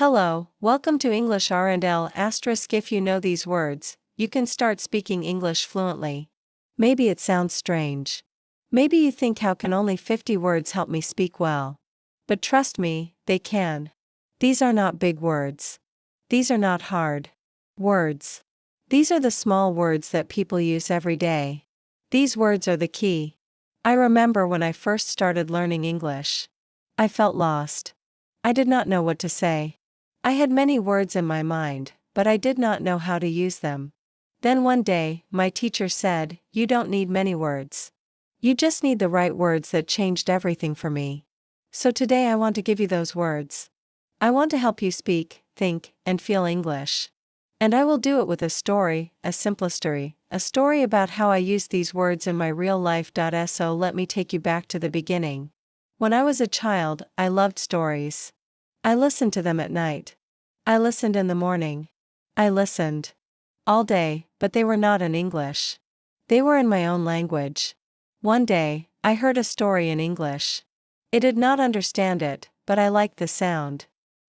Hello, welcome to English R&L *. If you know these words, you can start speaking English fluently. Maybe it sounds strange. Maybe you think, how can only 50 words help me speak well? But trust me, they can. These are not big words. These are not hard words. These are the small words that people use every day. These words are the key. I remember when I first started learning English. I felt lost. I did not know what to say. I had many words in my mind, but I did not know how to use them. Then one day, my teacher said, "You don't need many words. You just need the right words." That changed everything for me. So today I want to give you those words. I want to help you speak, think, and feel English. And I will do it with a story, a simple story, a story about how I use these words in my real life. So let me take you back to the beginning. When I was a child, I loved stories. I listened to them at night. I listened in the morning. I listened all day, but they were not in English. They were in my own language. One day, I heard a story in English. I did not understand it, but I liked the sound.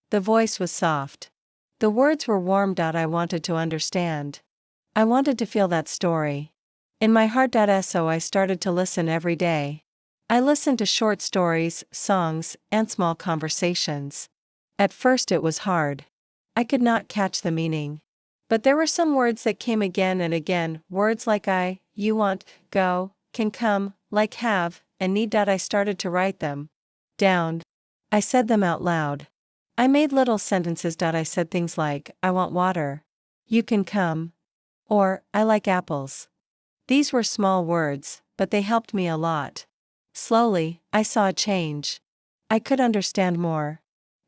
The voice was soft. The words were warm. I wanted to understand. I wanted to feel that story in my heart. So I started to listen every day. I listened to short stories, songs, and small conversations. At first it was hard. I could not catch the meaning. But there were some words that came again and again, words like I, you want, go, can come, like have, and need. I started to write them down. I said them out loud. I made little sentences. I said things like, I want water. You can come. Or, I like apples. These were small words, but they helped me a lot. Slowly, I saw a change. I could understand more.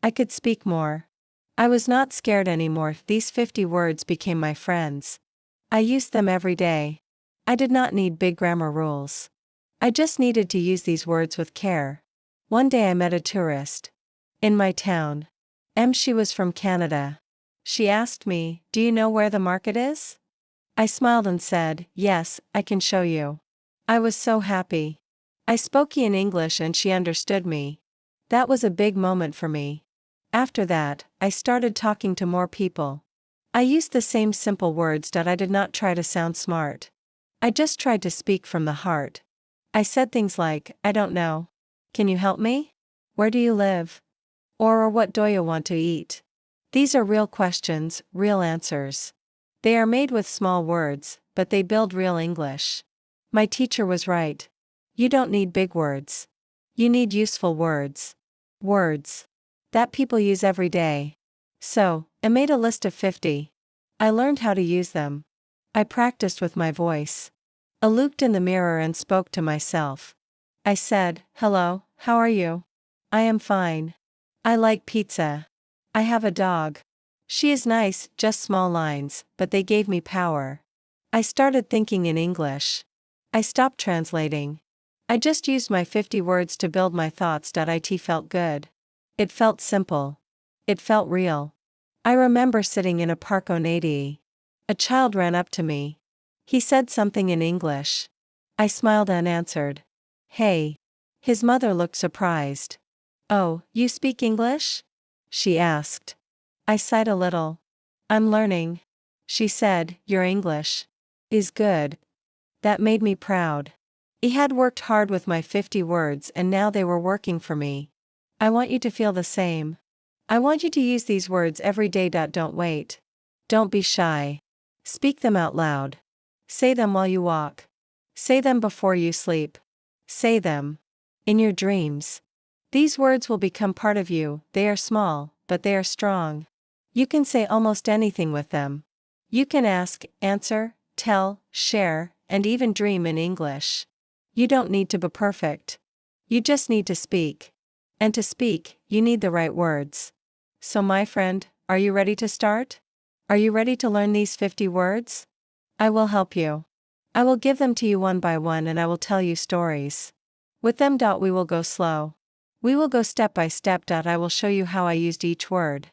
I could speak more. I was not scared anymore. These 50 words became my friends. I used them every day. I did not need big grammar rules. I just needed to use these words with care. One day I met a tourist in my town. She was from Canada. She asked me, "Do you know where the market is?" I smiled and said, "Yes, I can show you." I was so happy. I spoke in English and she understood me. That was a big moment for me. After that, I started talking to more people. I used the same simple words. I did not try to sound smart. I just tried to speak from the heart. I said things like, I don't know. Can you help me? Where do you live? Or what do you want to eat? These are real questions, real answers. They are made with small words, but they build real English. My teacher was right. You don't need big words. You need useful words. Words that people use every day. So, I made a list of 50. I learned how to use them. I practiced with my voice. I looked in the mirror and spoke to myself. I said, "Hello, how are you?" "I am fine. I like pizza. I have a dog. She is nice." Just small lines, but they gave me power. I started thinking in English. I stopped translating. I just used my 50 words to build my thoughts. It felt good. It felt simple. It felt real. I remember sitting in a park on 80. A child ran up to me. He said something in English. I smiled and answered, "Hey." His mother looked surprised. "Oh, you speak English?" she asked. I sighed a little. "I'm learning." She said, "Your English is good." That made me proud. I had worked hard with my 50 words and now they were working for me. I want you to feel the same. I want you to use these words every day. Don't wait. Don't be shy. Speak them out loud. Say them while you walk. Say them before you sleep. Say them in your dreams. These words will become part of you. They are small, but they are strong. You can say almost anything with them. You can ask, answer, tell, share, and even dream in English. You don't need to be perfect. You just need to speak. And to speak, you need the right words. So my friend, are you ready to start? Are you ready to learn these 50 words? I will help you. I will give them to you one by one and I will tell you stories. With them. We will go slow. We will go step by step. I will show you how I used each word.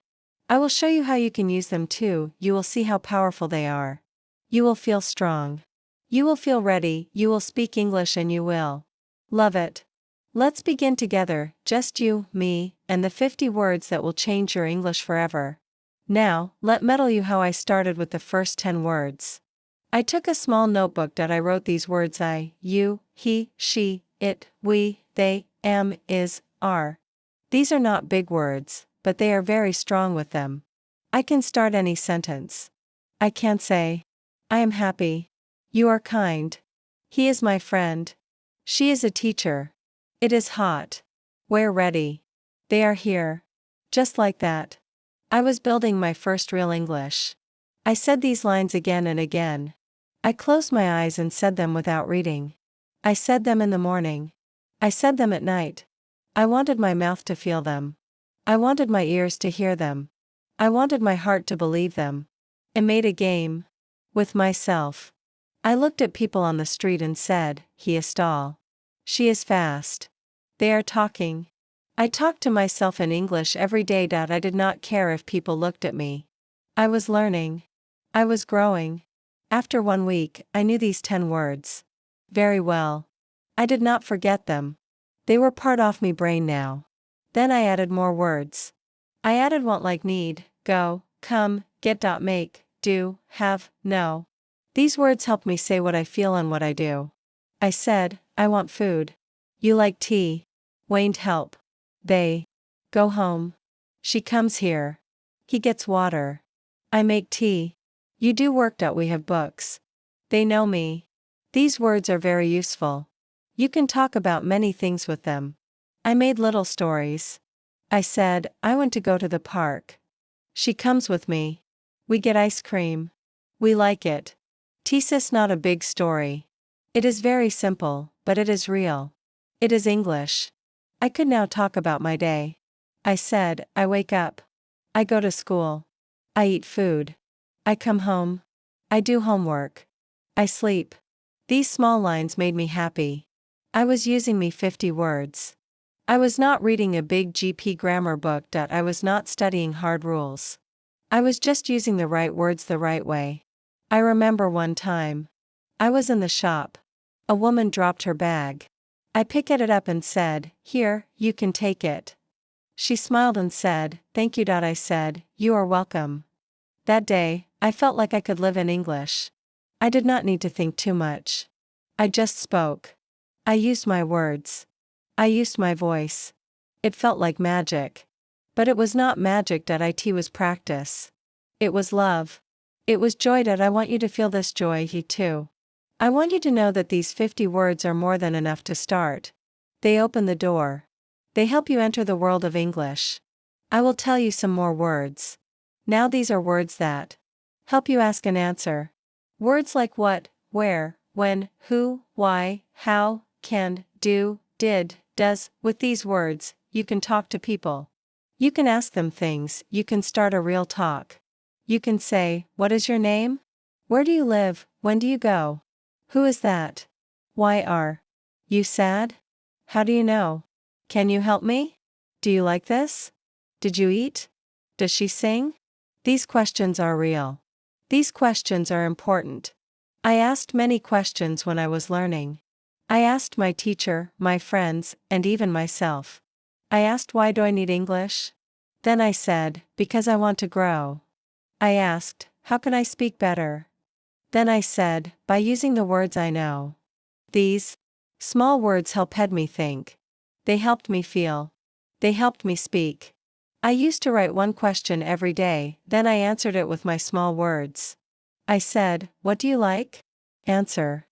I will show you how you can use them too. You will see how powerful they are. You will feel strong. You will feel ready. You will speak English and you will love it. Let's begin together, just you, me, and the 50 words that will change your English forever. Now, let me tell you how I started with the first 10 words. I took a small notebook that I wrote these words: I, you, he, she, it, we, they, am, is, are. These are not big words, but they are very strong with them. I can start any sentence. I can say, I am happy. You are kind. He is my friend. She is a teacher. It is hot. We're ready. They are here. Just like that. I was building my first real English. I said these lines again and again. I closed my eyes and said them without reading. I said them in the morning. I said them at night. I wanted my mouth to feel them. I wanted my ears to hear them. I wanted my heart to believe them. I made a game with myself. I looked at people on the street and said, he is tall. She is fast. They are talking. I talked to myself in English every day. I did not care if people looked at me. I was learning. I was growing. After 1 week, I knew these 10 words very well. I did not forget them. They were part of me brain now. Then I added more words. I added want, like, need, go, come, get, make, do, have, know. These words help me say what I feel and what I do. I said, I want food. You like tea. Wayne help. They go home. She comes here. He gets water. I make tea. You do work. We have books. They know me. These words are very useful. You can talk about many things with them. I made little stories. I said, I want to go to the park. She comes with me. We get ice cream. We like it. This is not a big story. It is very simple, but it is real. It is English. I could now talk about my day. I said, I wake up. I go to school. I eat food. I come home. I do homework. I sleep. These small lines made me happy. I was using me 50 words. I was not reading a big GP grammar book. I was not studying hard rules. I was just using the right words the right way. I remember one time. I was in the shop. A woman dropped her bag. I picked it up and said, here, you can take it. She smiled and said, thank you. I said, you are welcome. That day, I felt like I could live in English. I did not need to think too much. I just spoke. I used my words. I used my voice. It felt like magic. But it was not magic. It was practice. It was love. It was joy. I want you to feel this joy too. I want you to know that these 50 words are more than enough to start. They open the door. They help you enter the world of English. I will tell you some more words. Now these are words that help you ask and answer. Words like what, where, when, who, why, how, can, do, did, does. With these words, you can talk to people. You can ask them things. You can start a real talk. You can say, what is your name? Where do you live? When do you go? Who is that? Why are you sad? How do you know? Can you help me? Do you like this? Did you eat? Does she sing? These questions are real. These questions are important. I asked many questions when I was learning. I asked my teacher, my friends, and even myself. I asked, why do I need English? Then I said, because I want to grow. I asked, how can I speak better? Then I said, by using the words I know. These small words helped me think. They helped me feel. They helped me speak. I used to write one question every day, then I answered it with my small words. I said, what do you like? Answer,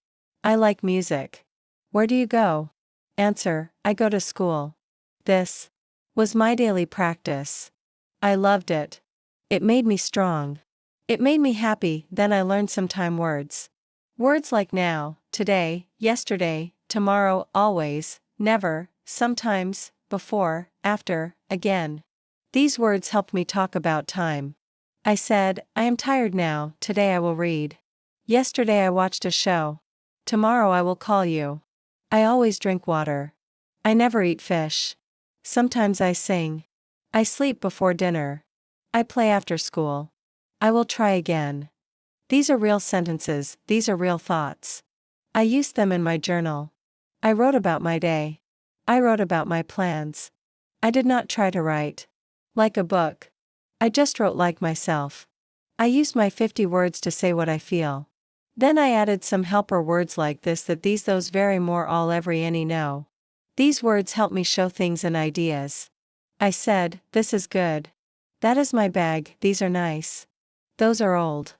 I like music. Where do you go? Answer, I go to school. This was my daily practice. I loved it. It made me strong. It made me happy. Then I learned some time words. Words like now, today, yesterday, tomorrow, always, never, sometimes, before, after, again. These words helped me talk about time. I said, I am tired now. Today I will read. Yesterday I watched a show. Tomorrow I will call you. I always drink water. I never eat fish. Sometimes I sing. I sleep before dinner. I play after school. I will try again. These are real sentences. These are real thoughts. I used them in my journal. I wrote about my day. I wrote about my plans. I did not try to write like a book. I just wrote like myself. I used my 50 words to say what I feel. Then I added some helper words like this, that, these, those, very, more, all, every, any, no. These words help me show things and ideas. I said, this is good. That is my bag, these are nice. Those are old.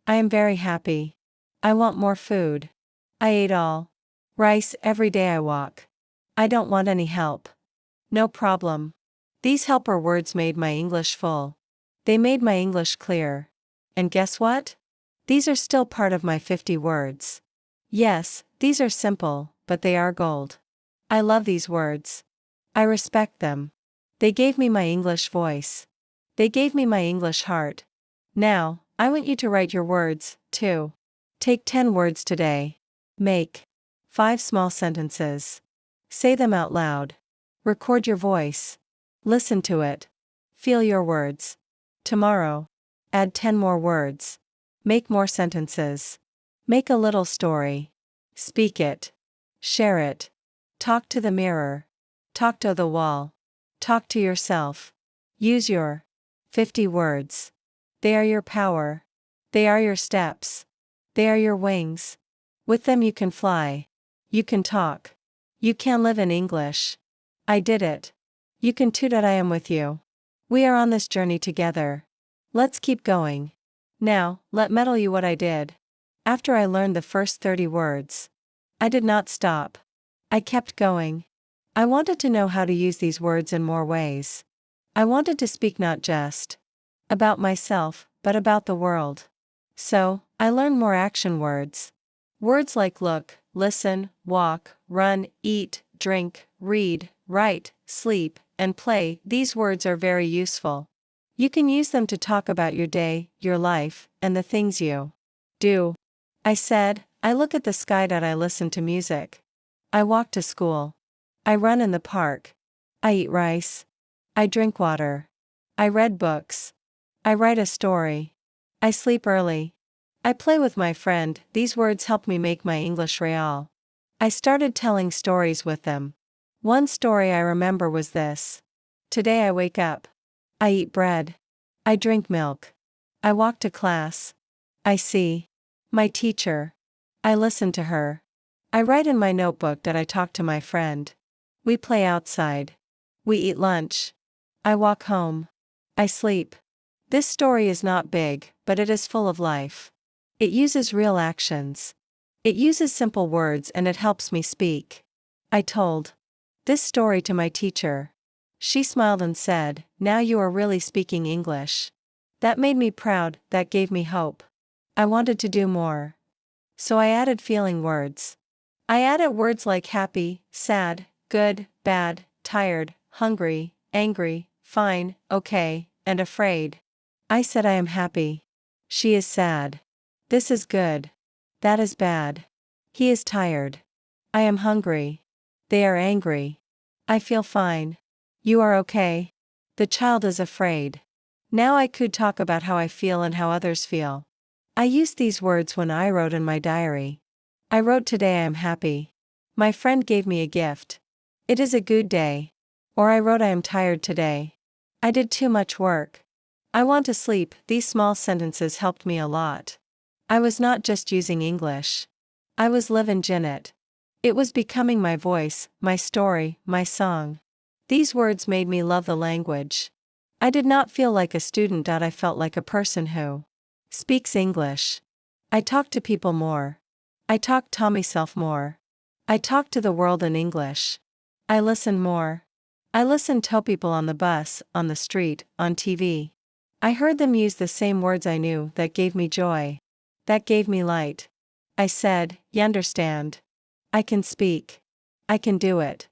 I am very happy. I want more food. I ate all rice every day I walk. I don't want any help. No problem. These helper words made my English full. They made my English clear. And guess what? These are still part of my 50 words. Yes, these are simple, but they are gold. I love these words. I respect them. They gave me my English voice. They gave me my English heart. Now, I want you to write your words, too. Take 10 words today. Make 5 small sentences. Say them out loud. Record your voice. Listen to it. Feel your words. Tomorrow, add 10 more words. Make more sentences. Make a little story. Speak it. Share it. Talk to the mirror. Talk to the wall. Talk to yourself. Use your 50 words. They are your power. They are your steps. They are your wings. With them you can fly. You can talk. You can live in English. I did it. You can too. That I am with you. We are on this journey together. Let's keep going. Now, let me tell you what I did. After I learned the first 30 words, I did not stop. I kept going. I wanted to know how to use these words in more ways. I wanted to speak not just about myself, but about the world. So, I learned more action words. Words like look, listen, walk, run, eat, drink, read, write, sleep, and play. These words are very useful. You can use them to talk about your day, your life, and the things you do. I said, I look at the sky. I listen to music. I walk to school. I run in the park. I eat rice. I drink water. I read books. I write a story. I sleep early. I play with my friend. These words help me make my English real. I started telling stories with them. One story I remember was this. Today I wake up. I eat bread. I drink milk. I walk to class. I see my teacher. I listen to her. I write in my notebook that I talk to my friend. We play outside. We eat lunch. I walk home. I sleep. This story is not big, but it is full of life. It uses real actions. It uses simple words and it helps me speak. I told this story to my teacher. She smiled and said, now you are really speaking English. That made me proud, that gave me hope. I wanted to do more. So I added feeling words. I added words like happy, sad, good, bad, tired, hungry, angry, fine, okay, and afraid. I said I am happy. She is sad. This is good. That is bad. He is tired. I am hungry. They are angry. I feel fine. You are okay. The child is afraid. Now I could talk about how I feel and how others feel. I used these words when I wrote in my diary. I wrote today I am happy. My friend gave me a gift. It is a good day. Or I wrote I am tired today. I did too much work. I want to sleep. These small sentences helped me a lot. I was not just using English. I was living in it. It was becoming my voice, my story, my song. These words made me love the language. I did not feel like a student. I felt like a person who speaks English. I talk to people more. I talk to myself more. I talk to the world in English. I listen more. I listened to people on the bus, on the street, on TV. I heard them use the same words I knew. That gave me joy. That gave me light. I said, you understand? I can speak. I can do it.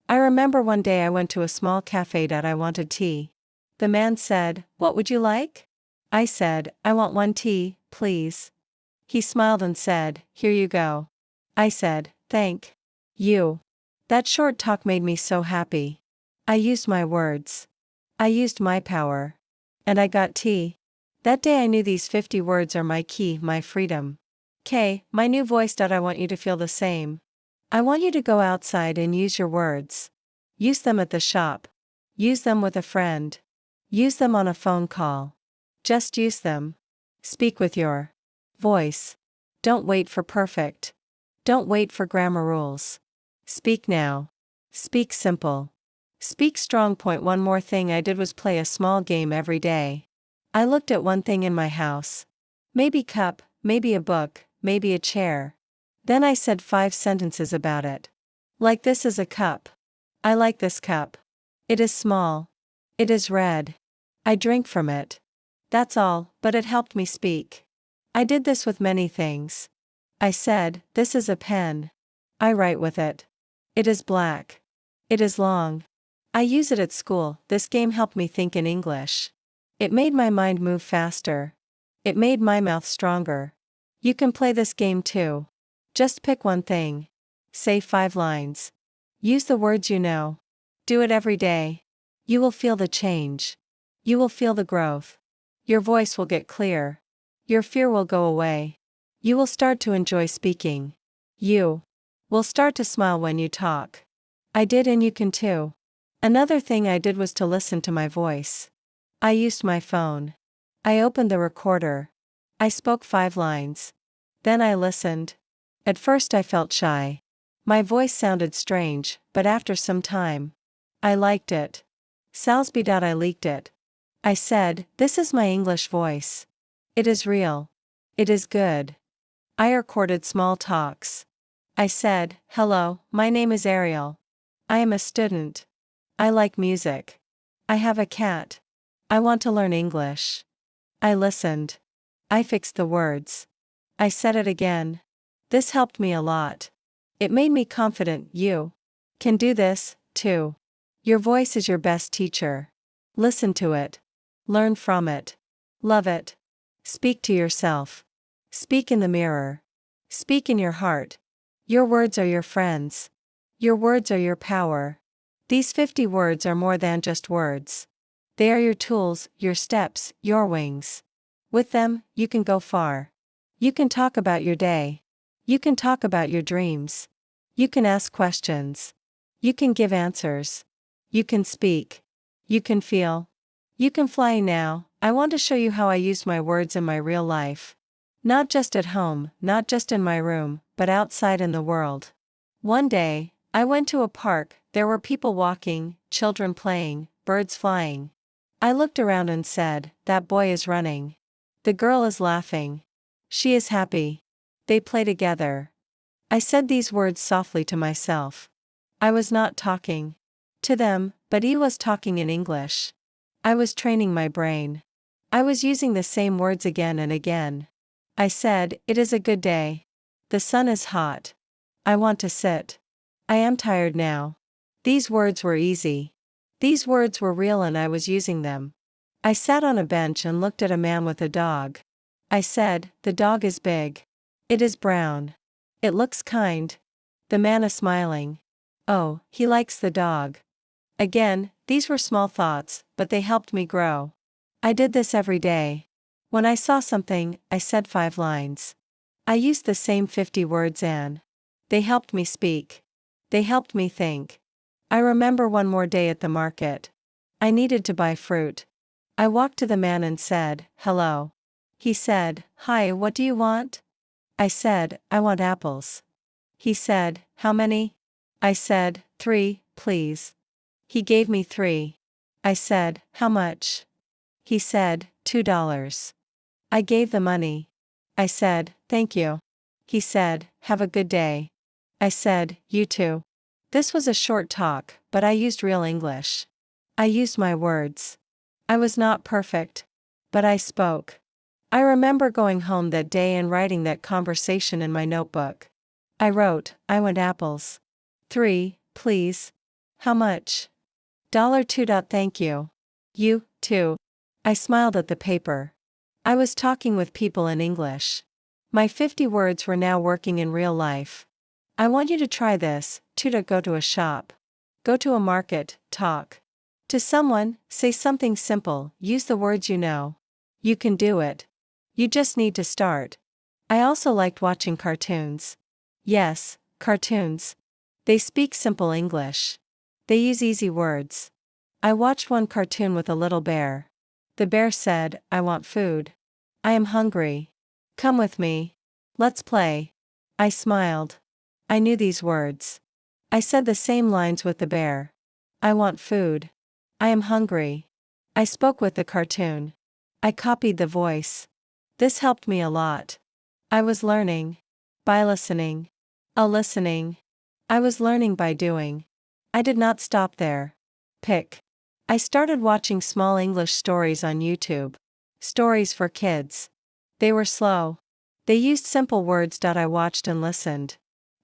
I remember one day I went to a small cafe that I wanted tea. The man said, what would you like? I said, I want 1 tea, please. He smiled and said, here you go. I said, thank you. That short talk made me so happy. I used my words. I used my power. And I got tea. That day I knew these 50 words are my key, my freedom. My new voice. I want you to feel the same. I want you to go outside and use your words. Use them at the shop. Use them with a friend. Use them on a phone call. Just use them. Speak with your voice. Don't wait for perfect. Don't wait for grammar rules. Speak now. Speak simple. Speak strong. Point. One more thing I did was play a small game every day. I looked at one thing in my house. Maybe cup, maybe a book, maybe a chair. Then I said 5 sentences about it. Like, this is a cup. I like this cup. It is small. It is red. I drink from it. That's all, but it helped me speak. I did this with many things. I said, this is a pen. I write with it. It is black. It is long. I use it at school. This game helped me think in English. It made my mind move faster. It made my mouth stronger. You can play this game too. Just pick one thing. Say 5 lines. Use the words you know. Do it every day. You will feel the change. You will feel the growth. Your voice will get clear. Your fear will go away. You will start to enjoy speaking. You will start to smile when you talk. I did, and you can too. Another thing I did was to listen to my voice. I used my phone. I opened the recorder. I spoke 5 lines. Then I listened. At first I felt shy. My voice sounded strange, but after some time, I liked it. Salsby. I leaked it. I said, this is my English voice. It is real. It is good. I recorded small talks. I said, hello, my name is Ariel. I am a student. I like music. I have a cat. I want to learn English. I listened. I fixed the words. I said it again. This helped me a lot. It made me confident. You can do this, too. Your voice is your best teacher. Listen to it. Learn from it. Love it. Speak to yourself. Speak in the mirror. Speak in your heart. Your words are your friends. Your words are your power. These 50 words are more than just words. They are your tools, your steps, your wings. With them, you can go far. You can talk about your day. You can talk about your dreams. You can ask questions. You can give answers. You can speak. You can feel. You can fly. Now, I want to show you how I used my words in my real life. Not just at home, not just in my room, but outside in the world. One day, I went to a park. There were people walking, children playing, birds flying. I looked around and said, that boy is running. The girl is laughing. She is happy. They play together. I said these words softly to myself. I was not talking to them, but he was talking in English. I was training my brain. I was using the same words again and again. I said, it is a good day. The sun is hot. I want to sit. I am tired now. These words were easy. These words were real, and I was using them. I sat on a bench and looked at a man with a dog. I said, the dog is big. It is brown. It looks kind. The man is smiling. Oh, he likes the dog. Again, these were small thoughts, but they helped me grow. I did this every day. When I saw something, I said 5 lines. I used the same 50 words, and they helped me speak. They helped me think. I remember one more day at the market. I needed to buy fruit. I walked to the man and said, hello. He said, hi, what do you want? I said, I want apples. He said, how many? I said, 3, please. He gave me 3. I said, how much? He said, $2. I gave the money. I said, thank you. He said, have a good day. I said, you too. This was a short talk, but I used real English. I used my words. I was not perfect, but I spoke. I remember going home that day and writing that conversation in my notebook. I wrote, I want apples. 3, please. How much? $2. Thank you. You, too. I smiled at the paper. I was talking with people in English. My 50 words were now working in real life. I want you to try this, too. To go to a shop. Go to a market, talk to someone, say something simple, use the words you know. You can do it. You just need to start. I also liked watching cartoons. Yes, cartoons. They speak simple English. They use easy words. I watched one cartoon with a little bear. The bear said, "I want food. I am hungry. Come with me. Let's play." I smiled. I knew these words. I said the same lines with the bear. I want food. I am hungry. I spoke with the cartoon. I copied the voice. This helped me a lot. I was learning. By listening. Listening. I was learning by doing. I did not stop there. Pick. I started watching small English stories on YouTube. Stories for kids. They were slow. They used simple words. I watched and listened.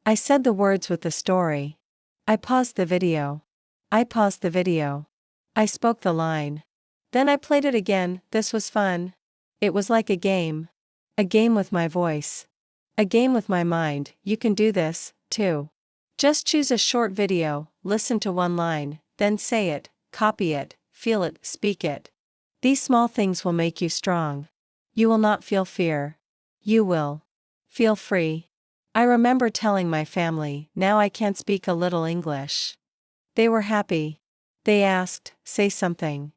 I said the words with the story. I paused the video. I paused the video. I spoke the line. Then I played it again. This was fun. It was like a game. A game with my voice. A game with my mind. You can do this, too. Just choose a short video, listen to one line, then say it, copy it, feel it, speak it. These small things will make you strong. You will not feel fear. You will feel free. I remember telling my family, now I can speak a little English. They were happy. They asked, say something.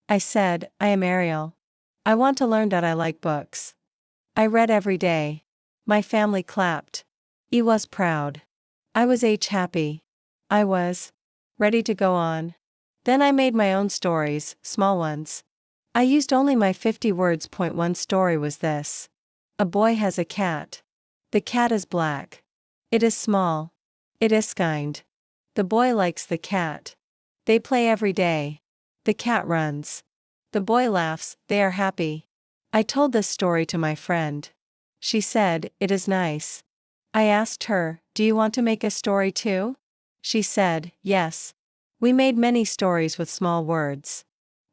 I said, I am Ariel. I want to learn. I like books. I read every day. My family clapped. I was proud. I was happy. I was ready to go on. Then I made my own stories, small ones. I used only my 50 words. Point one story was this. A boy has a cat. The cat is black. It is small. It is kind. The boy likes the cat. They play every day. The cat runs. The boy laughs. They are happy. I told this story to my friend. She said, it is nice. I asked her, do you want to make a story too? She said, yes. We made many stories with small words.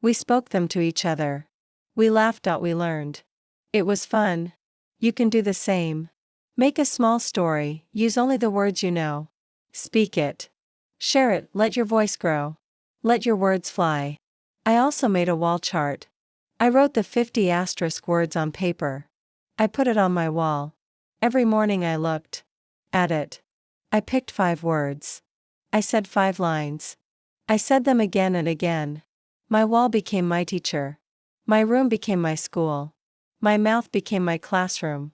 We spoke them to each other. We laughed. We learned. It was fun. You can do the same. Make a small story, use only the words you know. Speak it. Share it, let your voice grow. Let your words fly. I also made a wall chart. I wrote the 50 asterisk words on paper. I put it on my wall. Every morning I looked at it. I picked 5 words. I said 5 lines. I said them again and again. My wall became my teacher. My room became my school. My mouth became my classroom.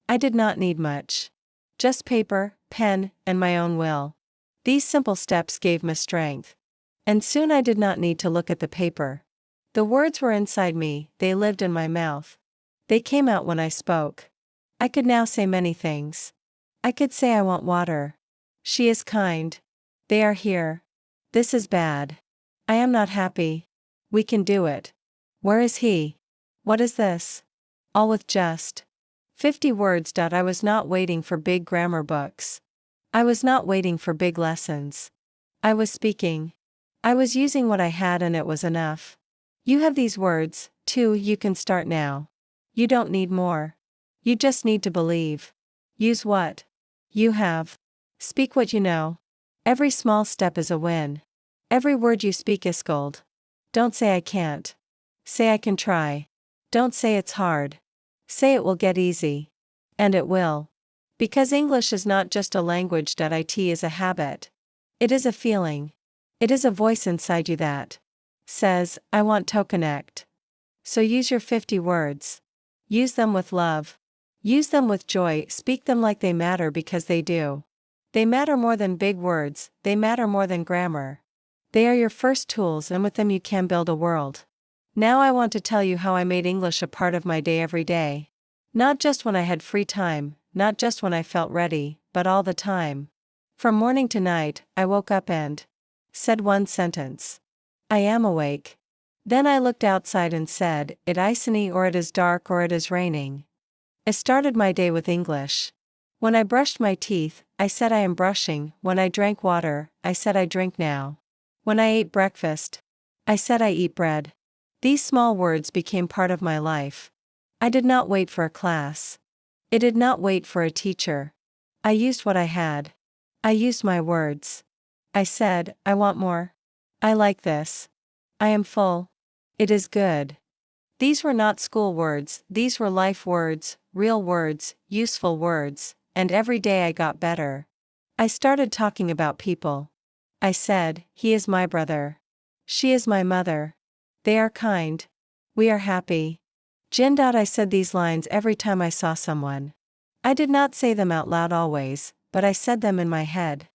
I did not need much. Just paper, pen, and my own will. These simple steps gave me strength. And soon I did not need to look at the paper. The words were inside me, they lived in my mouth. They came out when I spoke. I could now say many things. I could say I want water. She is kind. They are here. This is bad. I am not happy. We can do it. Where is he? What is this? All with just 50 words. I was not waiting for big grammar books. I was not waiting for big lessons. I was speaking. I was using what I had and it was enough. You have these words, too. You can start now. You don't need more. You just need to believe. Use what you have. Speak what you know. Every small step is a win. Every word you speak is gold. Don't say I can't. Say I can try. Don't say it's hard. Say it will get easy. And it will. Because English is not just a language. It is a habit. It is a feeling. It is a voice inside you that says, I want to connect. So use your 50 words. Use them with love. Use them with joy. Speak them like they matter because they do. They matter more than big words, they matter more than grammar. They are your first tools and with them you can build a world. Now I want to tell you how I made English a part of my day every day. Not just when I had free time, not just when I felt ready, but all the time. From morning to night, I woke up and said one sentence. I am awake. Then I looked outside and said, it is sunny or it is dark or it is raining. I started my day with English. When I brushed my teeth, I said I am brushing. When I drank water, I said I drink now. When I ate breakfast, I said I eat bread. These small words became part of my life. I did not wait for a class. I did not wait for a teacher. I used what I had. I used my words. I said, I want more. I like this. I am full. It is good. These were not school words, these were life words, real words, useful words, and every day I got better. I started talking about people. I said, he is my brother. She is my mother. They are kind. We are happy. I said these lines every time I saw someone. I did not say them out loud always, but I said them in my head.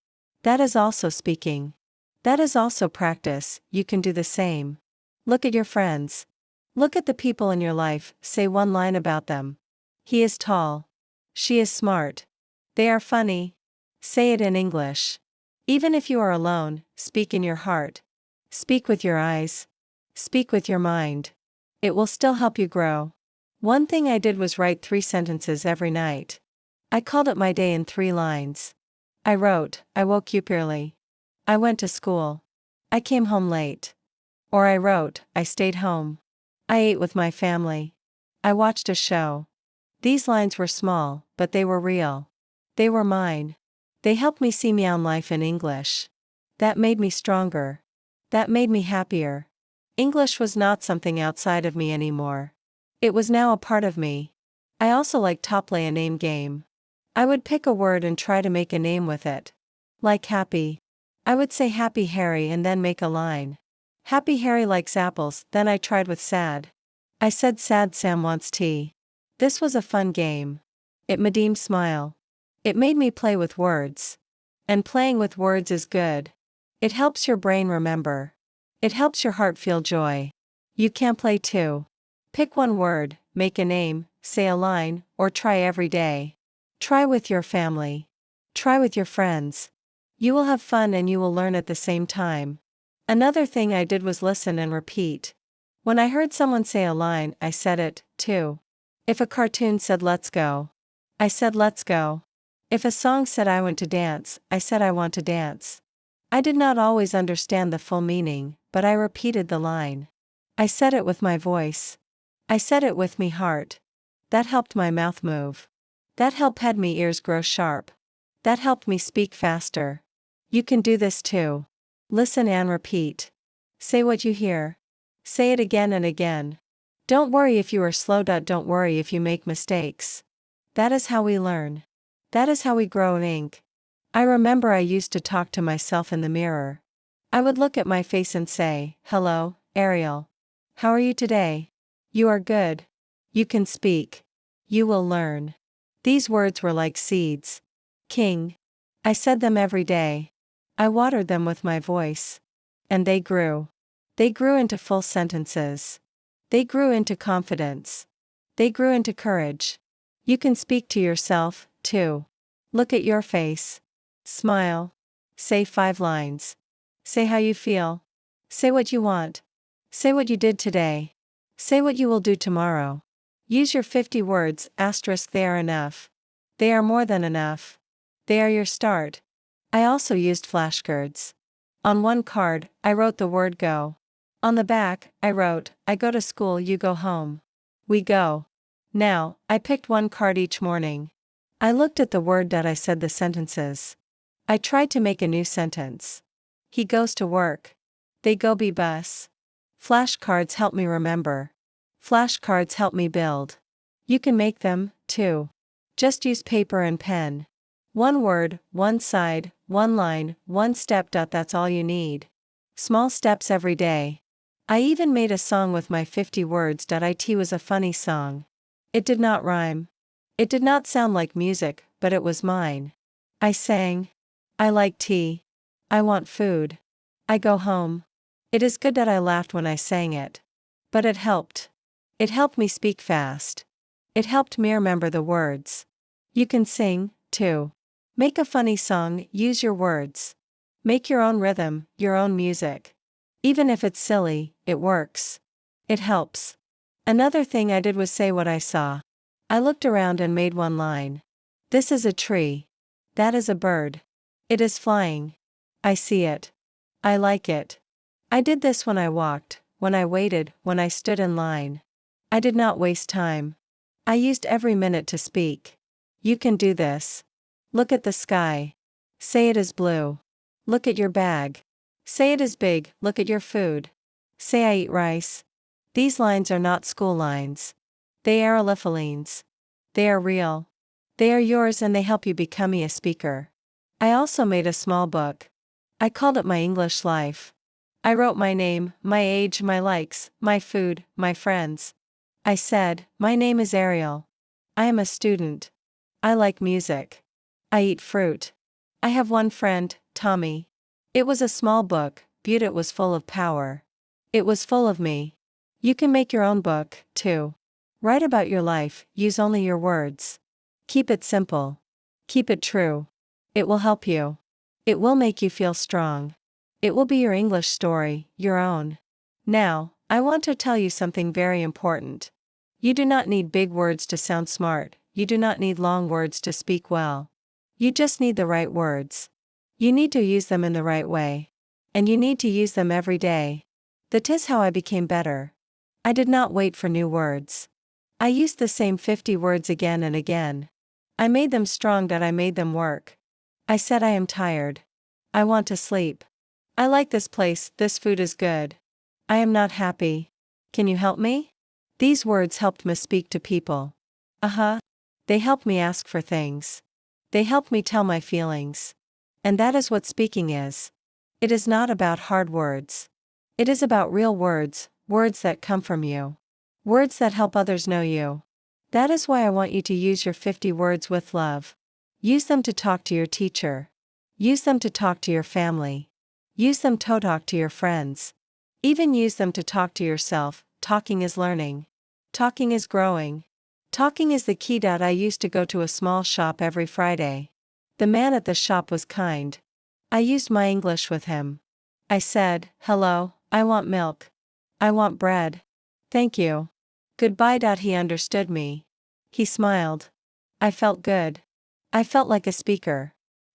That is also speaking. That is also practice. You can do the same. Look at your friends. Look at the people in your life, say one line about them. He is tall. She is smart. They are funny. Say it in English. Even if you are alone, speak in your heart. Speak with your eyes. Speak with your mind. It will still help you grow. One thing I did was write 3 sentences every night. I called it my day in 3 lines. I wrote, I woke up early. I went to school. I came home late. Or I wrote, I stayed home. I ate with my family. I watched a show. These lines were small, but they were real. They were mine. They helped me see me on life in English. That made me stronger. That made me happier. English was not something outside of me anymore. It was now a part of me. I also liked to play a name game. I would pick a word and try to make a name with it. Like happy. I would say Happy Harry and then make a line. Happy Harry likes apples, then I tried with sad. I said sad Sam wants tea. This was a fun game. It made him smile. It made me play with words. And playing with words is good. It helps your brain remember. It helps your heart feel joy. You can play too. Pick one word, make a name, say a line, or try every day. Try with your family. Try with your friends. You will have fun and you will learn at the same time. Another thing I did was listen and repeat. When I heard someone say a line, I said it, too. If a cartoon said let's go, I said let's go. If a song said I want to dance, I said I want to dance. I did not always understand the full meaning, but I repeated the line. I said it with my voice. I said it with me heart. That helped my mouth move. That helped me ears grow sharp. That helped me speak faster. You can do this too. Listen and repeat. Say what you hear. Say it again and again. Don't worry if you are slow. Don't worry if you make mistakes. That is how we learn. That is how we grow in ink. I remember I used to talk to myself in the mirror. I would look at my face and say, hello, Ariel. How are you today? You are good. You can speak. You will learn. These words were like seeds. King. I said them every day. I watered them with my voice. And they grew. They grew into full sentences. They grew into confidence. They grew into courage. You can speak to yourself, too. Look at your face. Smile. Say 5 lines. Say how you feel. Say what you want. Say what you did today. Say what you will do tomorrow. Use your 50 words, asterisk they are enough. They are more than enough. They are your start. I also used flashcards. On one card, I wrote the word go. On the back, I wrote, I go to school, you go home. We go. Now, I picked one card each morning. I looked at the word that I said the sentences. I tried to make a new sentence. He goes to work. They go by bus. Flashcards help me remember. Flashcards help me build. You can make them, too. Just use paper and pen. One word, one side, one line, one step. That's all you need. Small steps every day. I even made a song with my 50 words. It was a funny song. It did not rhyme. It did not sound like music, but it was mine. I sang. I like tea. I want food. I go home. It is good that I laughed when I sang it. But it helped. It helped me speak fast. It helped me remember the words. You can sing, too. Make a funny song, use your words. Make your own rhythm, your own music. Even if it's silly, it works. It helps. Another thing I did was say what I saw. I looked around and made one line. This is a tree. That is a bird. It is flying. I see it. I like it. I did this when I walked, when I waited, when I stood in line. I did not waste time. I used every minute to speak. You can do this. Look at the sky. Say it is blue. Look at your bag. Say it is big, look at your food. Say I eat rice. These lines are not school lines. They are aliphalines. They are real. They are yours and they help you become a speaker. I also made a small book. I called it my English life. I wrote my name, my age, my likes, my food, my friends. I said, my name is Ariel. I am a student. I like music. I eat fruit. I have one friend, Tommy. It was a small book, but it was full of power. It was full of me. You can make your own book, too. Write about your life, use only your words. Keep it simple. Keep it true. It will help you. It will make you feel strong. It will be your English story, your own. Now, I want to tell you something very important. You do not need big words to sound smart, you do not need long words to speak well. You just need the right words. You need to use them in the right way. And you need to use them every day. That is how I became better. I did not wait for new words. I used the same 50 words again and again. I made them strong that I made them work. I said I am tired. I want to sleep. I like this place, this food is good. I am not happy. Can you help me? These words helped me speak to people. They helped me ask for things. They helped me tell my feelings. And that is what speaking is. It is not about hard words. It is about real words, words that come from you. Words that help others know you. That is why I want you to use your 50 words with love. Use them to talk to your teacher. Use them to talk to your family. Use them to talk to your friends. Even use them to talk to yourself. Talking is learning. Talking is growing. Talking is the key. I used to go to a small shop every Friday. The man at the shop was kind. I used my English with him. I said, hello, I want milk. I want bread. Thank you. Goodbye. He understood me. He smiled. I felt good. I felt like a speaker.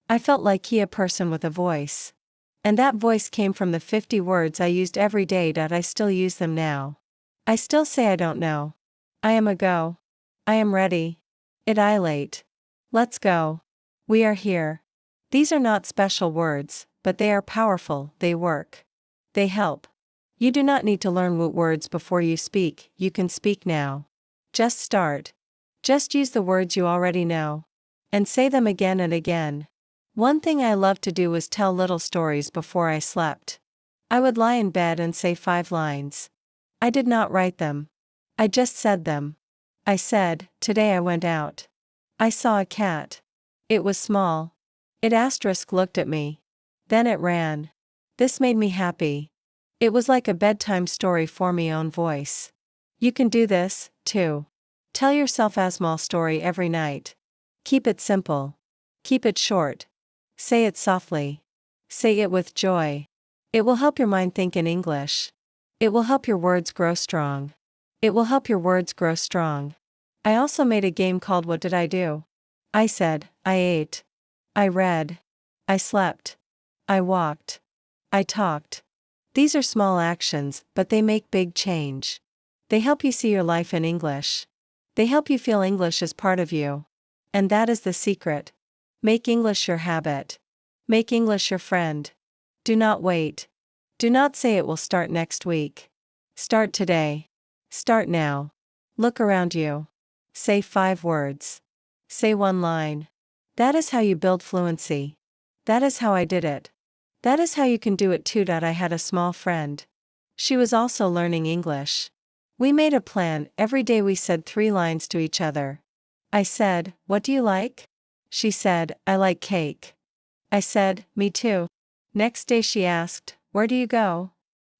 I felt like a person with a voice. And that voice came from the 50 words I used every day. I still use them now. I still say I don't know. I am a go. I am ready. I late. Let's go. We are here. These are not special words, but they are powerful, they work. They help. You do not need to learn words before you speak, you can speak now. Just start. Just use the words you already know. And say them again and again. One thing I loved to do was tell little stories before I slept. I would lie in bed and say 5 lines. I did not write them. I just said them. I said, today I went out. I saw a cat. It was small. It looked at me. Then it ran. This made me happy. It was like a bedtime story for me own voice. You can do this, too. Tell yourself a small story every night. Keep it simple. Keep it short. Say it softly. Say it with joy. It will help your mind think in English. It will help your words grow strong. It will help your words grow strong. I also made a game called What Did I Do? I said, I ate. I read. I slept. I walked. I talked. These are small actions, but they make big change. They help you see your life in English. They help you feel English is part of you. And that is the secret. Make English your habit. Make English your friend. Do not wait. Do not say it will start next week. Start today. Start now. Look around you. Say 5 words. Say 1 line. That is how you build fluency. That is how I did it. That is how you can do it too. I had a small friend. She was also learning English. We made a plan, every day we said 3 lines to each other. I said, what do you like? She said, I like cake. I said, me too. Next day she asked, where do you go?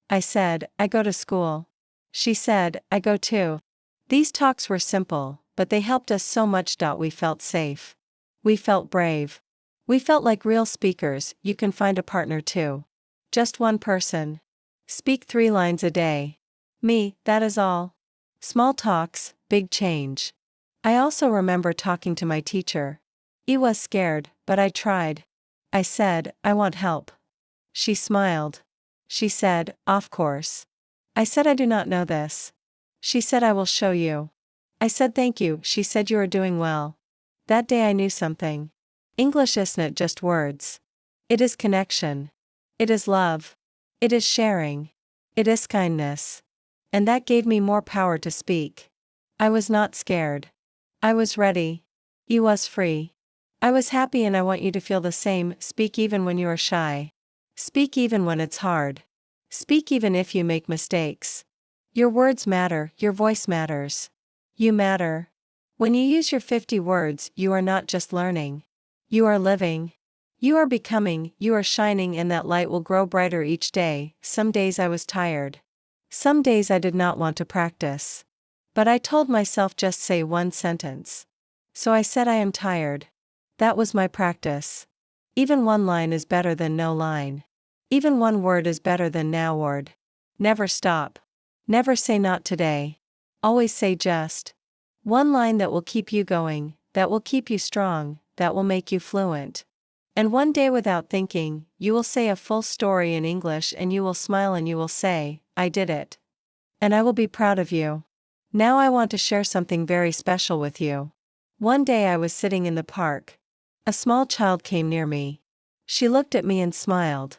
I said, I go to school. She said, I go too. These talks were simple, but they helped us so much. We felt safe. We felt brave. We felt like real speakers. You can find a partner too. Just one person. Speak 3 lines a day. Me, that is all. Small talks, big change. I also remember talking to my teacher. I was scared, but I tried. I said, I want help. She smiled. She said, of course. I said, I do not know this. She said, I will show you. I said, thank you. She said, you are doing well. That day I knew something. English isn't just words. It is connection. It is love. It is sharing. It is kindness. And that gave me more power to speak. I was not scared. I was ready. I was free. I was happy, and I want you to feel the same. Speak even when you are shy. Speak even when it's hard. Speak even if you make mistakes. Your words matter, your voice matters. You matter. When you use your 50 words, you are not just learning. You are living. You are becoming, you are shining, and that light will grow brighter each day. Some days I was tired. Some days I did not want to practice. But I told myself just say one sentence. So I said I am tired. That was my practice. Even one line is better than no line. Even one word is better than no word. Never stop. Never say not today. Always say just one line that will keep you going, that will keep you strong, that will make you fluent. And one day without thinking, you will say a full story in English and you will smile and you will say, I did it. And I will be proud of you. Now I want to share something very special with you. One day I was sitting in the park. A small child came near me. She looked at me and smiled.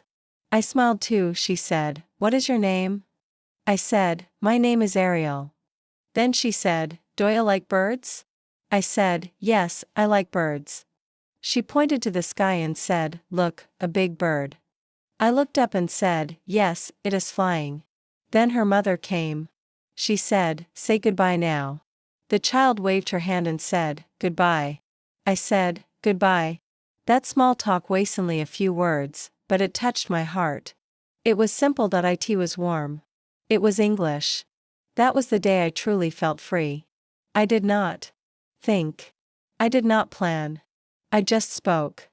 I smiled too. She said, "What is your name?" I said, "My name is Ariel." Then she said, "Do you like birds?" I said, "Yes, I like birds." She pointed to the sky and said, "Look, a big bird." I looked up and said, "Yes, it is flying." Then her mother came. She said, "Say goodbye now." The child waved her hand and said, "Goodbye." I said, "Goodbye." That small talk wasted only a few words, but it touched my heart. It was simple. It was warm. It was English. That was the day I truly felt free. I did not think. I did not plan. I just spoke.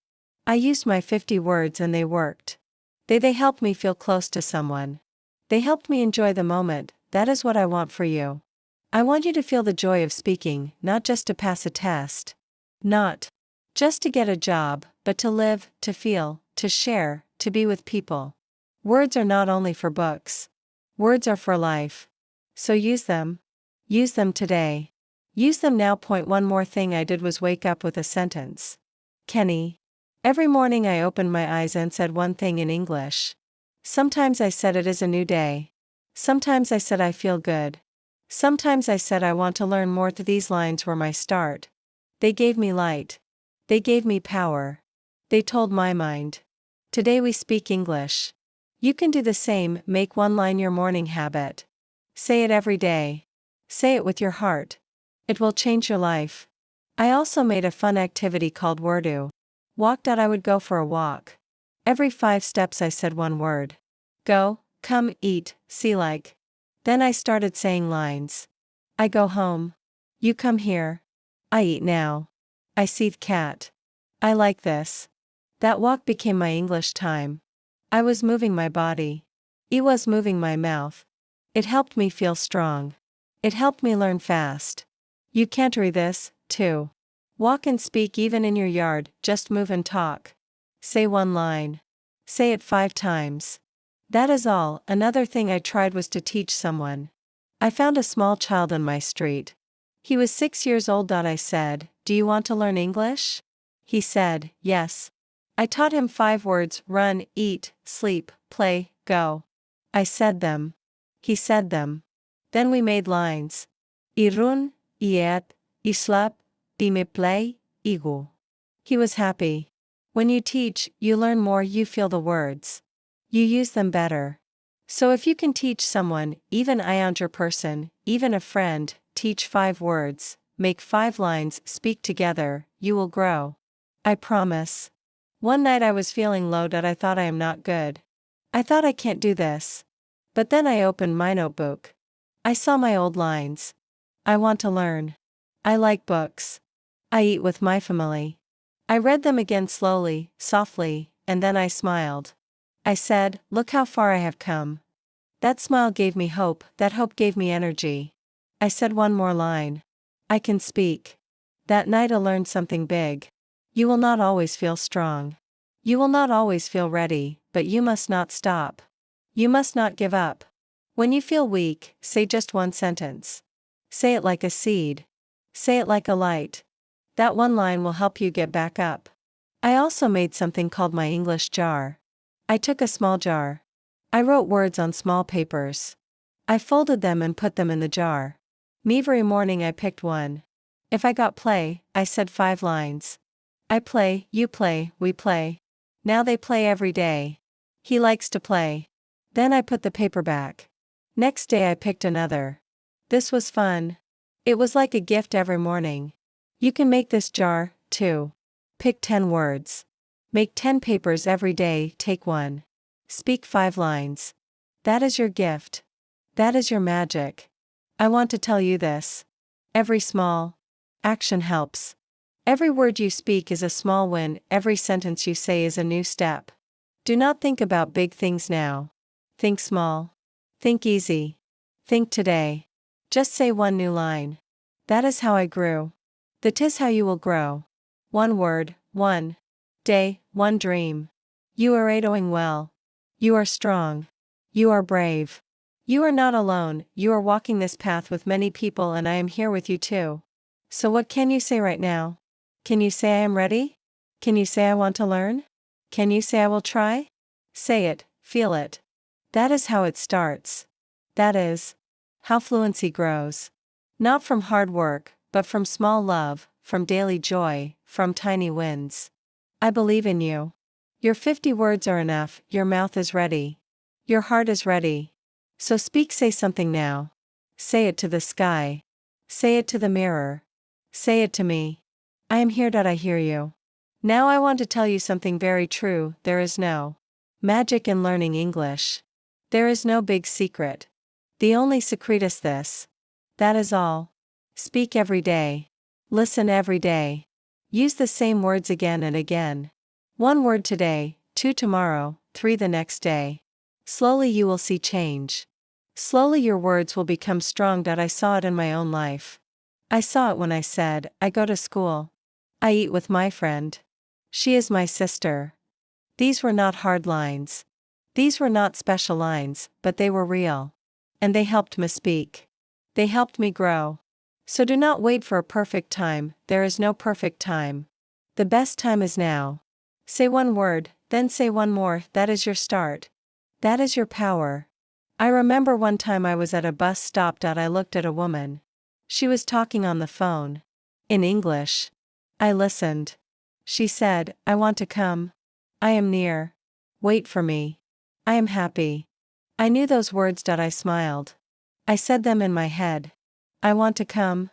I used my 50 words and they worked. They helped me feel close to someone. They helped me enjoy the moment. That is what I want for you. I want you to feel the joy of speaking, not just to pass a test. Not just to get a job, but to live, to feel, to share, to be with people. Words are not only for books. Words are for life. So use them. Use them today. Use them now. One more thing I did was wake up with a sentence. Kenny. Every morning I opened my eyes and said one thing in English. Sometimes I said it is a new day. Sometimes I said I feel good. Sometimes I said I want to learn more. These lines were my start. They gave me light. They gave me power. They told my mind. Today we speak English. You can do the same. Make one line your morning habit. Say it every day. Say it with your heart. It will change your life. I also made a fun activity called Wordu. Walked out. I would go for a walk. Every 5 steps I said one word. Go, come, eat, see like. Then I started saying lines. I go home. You come here. I eat now. I see the cat. I like this. That walk became my English time. I was moving my body. I was moving my mouth. It helped me feel strong. It helped me learn fast. You can't read this, too. Walk and speak even in your yard, just move and talk. Say one line. Say it 5 times. That is all. Another thing I tried was to teach someone. I found a small child on my street. He was 6 years old. I said, "Do you want to learn English?" He said, "Yes." I taught him 5 words: run, eat, sleep, play, go. I said them. He said them. Then we made lines. I run, I eat, I slap, I me play, I go. He was happy. When you teach, you learn more. You feel the words. You use them better. So if you can teach someone, even a younger person, even a friend, teach 5 words, make 5 lines, speak together, you will grow. I promise. One night I was feeling low. I thought I am not good. I thought I can't do this. But then I opened my notebook. I saw my old lines. I want to learn. I like books. I eat with my family. I read them again slowly, softly, and then I smiled. I said, "Look how far I have come." That smile gave me hope. That hope gave me energy. I said one more line. I can speak. That night I learned something big. You will not always feel strong. You will not always feel ready, but you must not stop. You must not give up. When you feel weak, say just one sentence. Say it like a seed. Say it like a light. That one line will help you get back up. I also made something called my English jar. I took a small jar. I wrote words on small papers. I folded them and put them in the jar. Every morning I picked one. If I got play, I said 5 lines. I play, you play, we play. Now they play every day. He likes to play. Then I put the paper back. Next day I picked another. This was fun. It was like a gift every morning. You can make this jar, too. Pick 10 words. Make 10 papers every day, take one. Speak 5 lines. That is your gift. That is your magic. I want to tell you this. Every small action helps. Every word you speak is a small win, every sentence you say is a new step. Do not think about big things now. Think small. Think easy. Think today. Just say one new line. That is how I grew. That is how you will grow. One word, one day, one dream. You are doing well. You are strong. You are brave. You are not alone, you are walking this path with many people and I am here with you too. So what can you say right now? Can you say I am ready? Can you say I want to learn? Can you say I will try? Say it, feel it. That is how it starts. That is how fluency grows. Not from hard work, but from small love, from daily joy, from tiny wins. I believe in you. Your 50 words are enough, your mouth is ready. Your heart is ready. So speak, say something now. Say it to the sky. Say it to the mirror. Say it to me. I am here that I hear you. Now I want to tell you something very true, there is no magic in learning English. There is no big secret. The only secret is this. That is all. Speak every day. Listen every day. Use the same words again and again. 1 word today, 2 tomorrow, 3 the next day. Slowly you will see change. Slowly your words will become strong. That I saw it in my own life. I saw it when I said, I go to school. I eat with my friend. She is my sister. These were not hard lines. These were not special lines, but they were real. And they helped me speak. They helped me grow. So do not wait for a perfect time, there is no perfect time. The best time is now. Say 1 word, then say 1 more, that is your start. That is your power. I remember one time I was at a bus stop. I looked at a woman. She was talking on the phone. In English. I listened. She said, I want to come. I am near. Wait for me. I am happy. I knew those words. I smiled. I said them in my head. I want to come.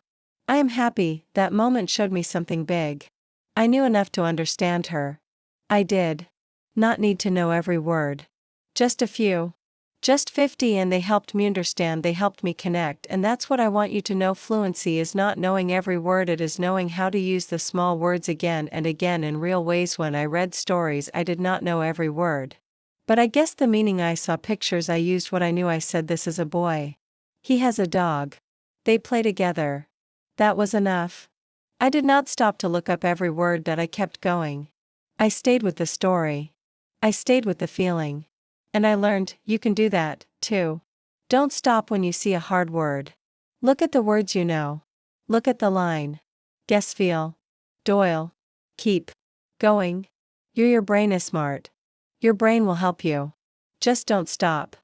I am happy. That moment showed me something big. I knew enough to understand her. I did. Not need to know every word. Just a few. Just 50 and they helped me understand, they helped me connect, and that's what I want you to know. Fluency is not knowing every word, it is knowing how to use the small words again and again in real ways. When I read stories I did not know every word. But I guessed the meaning. I saw pictures, I used what I knew. I said this is a boy. He has a dog. They play together. That was enough. I did not stop to look up every word. That I kept going. I stayed with the story. I stayed with the feeling. And I learned, you can do that, too. Don't stop when you see a hard word. Look at the words you know. Look at the line. Guess, feel. Doyle. Keep going. Your brain is smart. Your brain will help you. Just don't stop.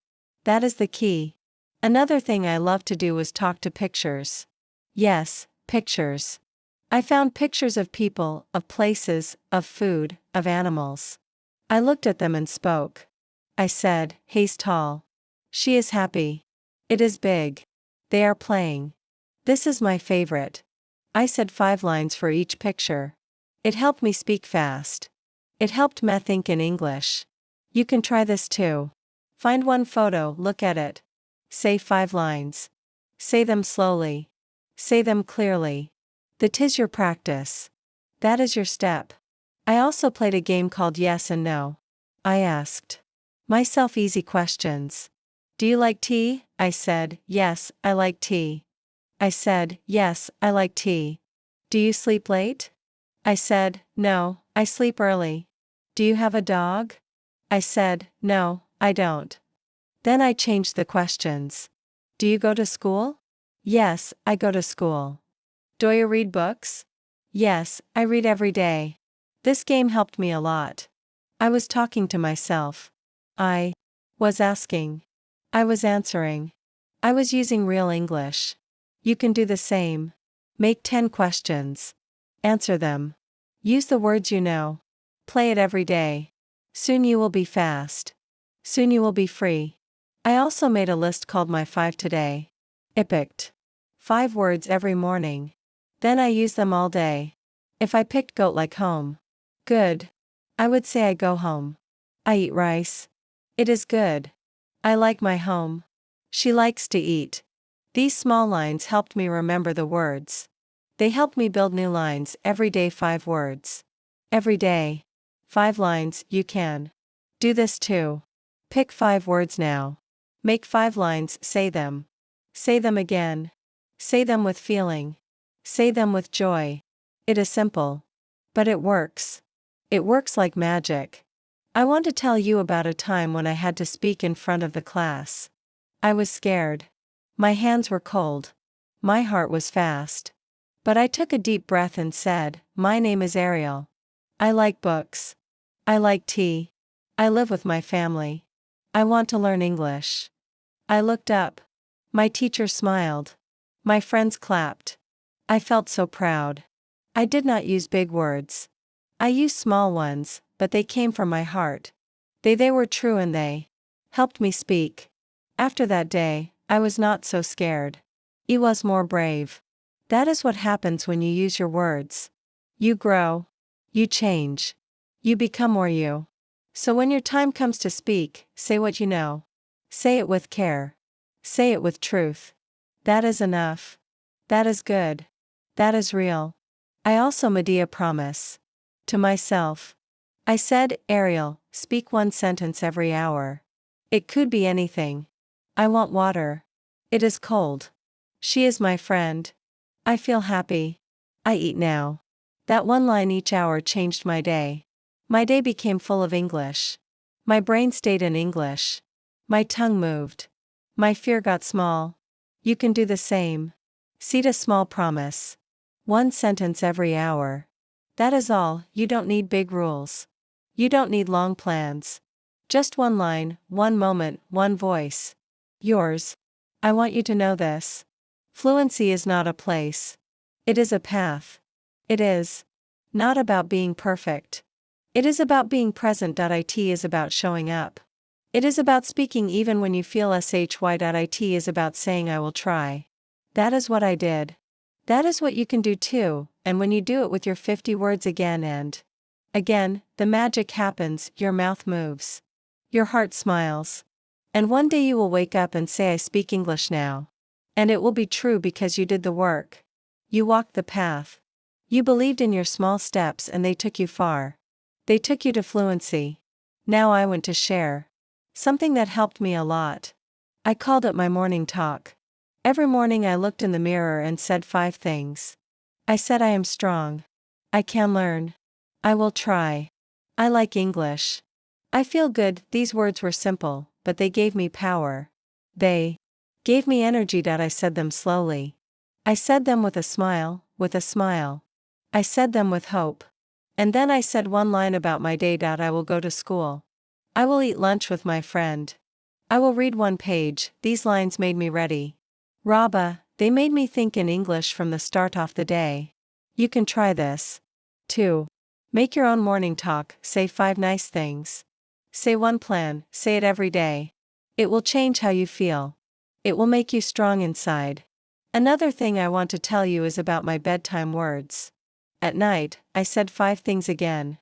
That is the key. Another thing I love to do was talk to pictures. Yes, pictures. I found pictures of people, of places, of food, of animals. I looked at them and spoke. I said, he's tall. She is happy. It is big. They are playing. This is my favorite. I said 5 lines for each picture. It helped me speak fast. It helped me think in English. You can try this too. Find 1 photo, look at it. Say 5 lines. Say them slowly. Say them clearly. That is your practice. That is your step. I also played a game called Yes and No. I asked myself easy questions. Do you like tea? I said, yes, I like tea. I said, yes, I like tea. Do you sleep late? I said, no, I sleep early. Do you have a dog? I said, no, I don't. Then I changed the questions. Do you go to school? Yes, I go to school. Do you read books? Yes, I read every day. This game helped me a lot. I was talking to myself. I was asking. I was answering. I was using real English. You can do the same. Make 10 questions. Answer them. Use the words you know. Play it every day. Soon you will be fast. Soon you will be free. I also made a list called My 5 Today. I picked 5 words every morning. Then I use them all day. If I picked goat like home. Good. I would say I go home. I eat rice. It is good. I like my home. She likes to eat. These small lines helped me remember the words. They helped me build new lines every day. 5 words. Every day. 5 lines. You can do this too. Pick 5 words now. Make 5 lines, say them. Say them again. Say them with feeling. Say them with joy. It is simple. But it works. It works like magic. I want to tell you about a time when I had to speak in front of the class. I was scared. My hands were cold. My heart was fast. But I took a deep breath and said, "My name is Ariel. I like books. I like tea. I live with my family. I want to learn English." I looked up. My teacher smiled. My friends clapped. I felt so proud. I did not use big words. I used small ones, but they came from my heart. They were true and they helped me speak. After that day, I was not so scared. I was more brave. That is what happens when you use your words. You grow. You change. You become more you. So when your time comes to speak, say what you know. Say it with care. Say it with truth. That is enough. That is good. That is real. I also made a promise to myself. I said, "Ariel, speak 1 sentence every hour." It could be anything. I want water. It is cold. She is my friend. I feel happy. I eat now. That one line each hour changed my day. My day became full of English. My brain stayed in English. My tongue moved. My fear got small. You can do the same. Set a small promise. 1 sentence every hour. That is all. You don't need big rules. You don't need long plans. Just 1 line, 1 moment, 1 voice. Yours. I want you to know this. Fluency is not a place. It is a path. It is not about being perfect. It is about being present. It is about showing up. It is about speaking even when you feel shy. It is about saying I will try. That is what I did. That is what you can do too, and when you do it with your 50 words again and again, the magic happens. Your mouth moves. Your heart smiles. And one day you will wake up and say, "I speak English now." And it will be true because you did the work. You walked the path. You believed in your small steps and they took you far. They took you to fluency. Now I want to share something that helped me a lot. I called it my morning talk. Every morning I looked in the mirror and said 5 things. I said I am strong. I can learn. I will try. I like English. I feel good. These words were simple, but they gave me power. They gave me energy. I said them slowly. I said them with a smile, with a smile. I said them with hope. And then I said 1 line about my day. I will go to school. I will eat lunch with my friend. I will read 1 page. These lines made me ready. Rabba, they made me think in English from the start of the day. You can try this. 2. Make your own morning talk. Say 5 nice things. Say 1 plan. Say it every day. It will change how you feel. It will make you strong inside. Another thing I want to tell you is about my bedtime words. At night, I said 5 things again.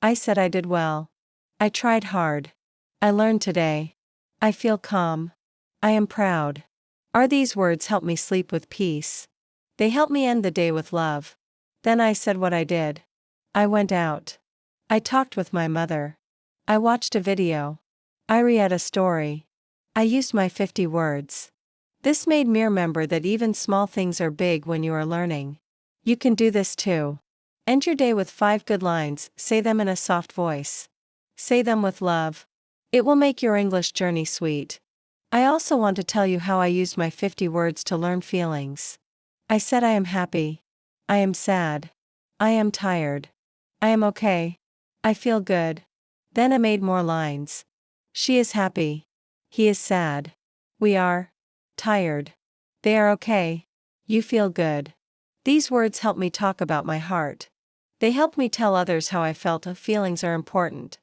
I said I did well. I tried hard. I learned today. I feel calm. I am proud. Are these words help me sleep with peace? They help me end the day with love. Then I said what I did. I went out. I talked with my mother. I watched a video. I read a story. I used my 50 words. This made me remember that even small things are big when you are learning. You can do this too. End your day with 5 good lines. Say them in a soft voice. Say them with love. It will make your English journey sweet. I also want to tell you how I used my 50 words to learn feelings. I said I am happy. I am sad. I am tired. I am okay. I feel good. Then I made more lines. She is happy. He is sad. We are tired. They are okay. You feel good. These words help me talk about my heart. They help me tell others how I felt. Feelings are important.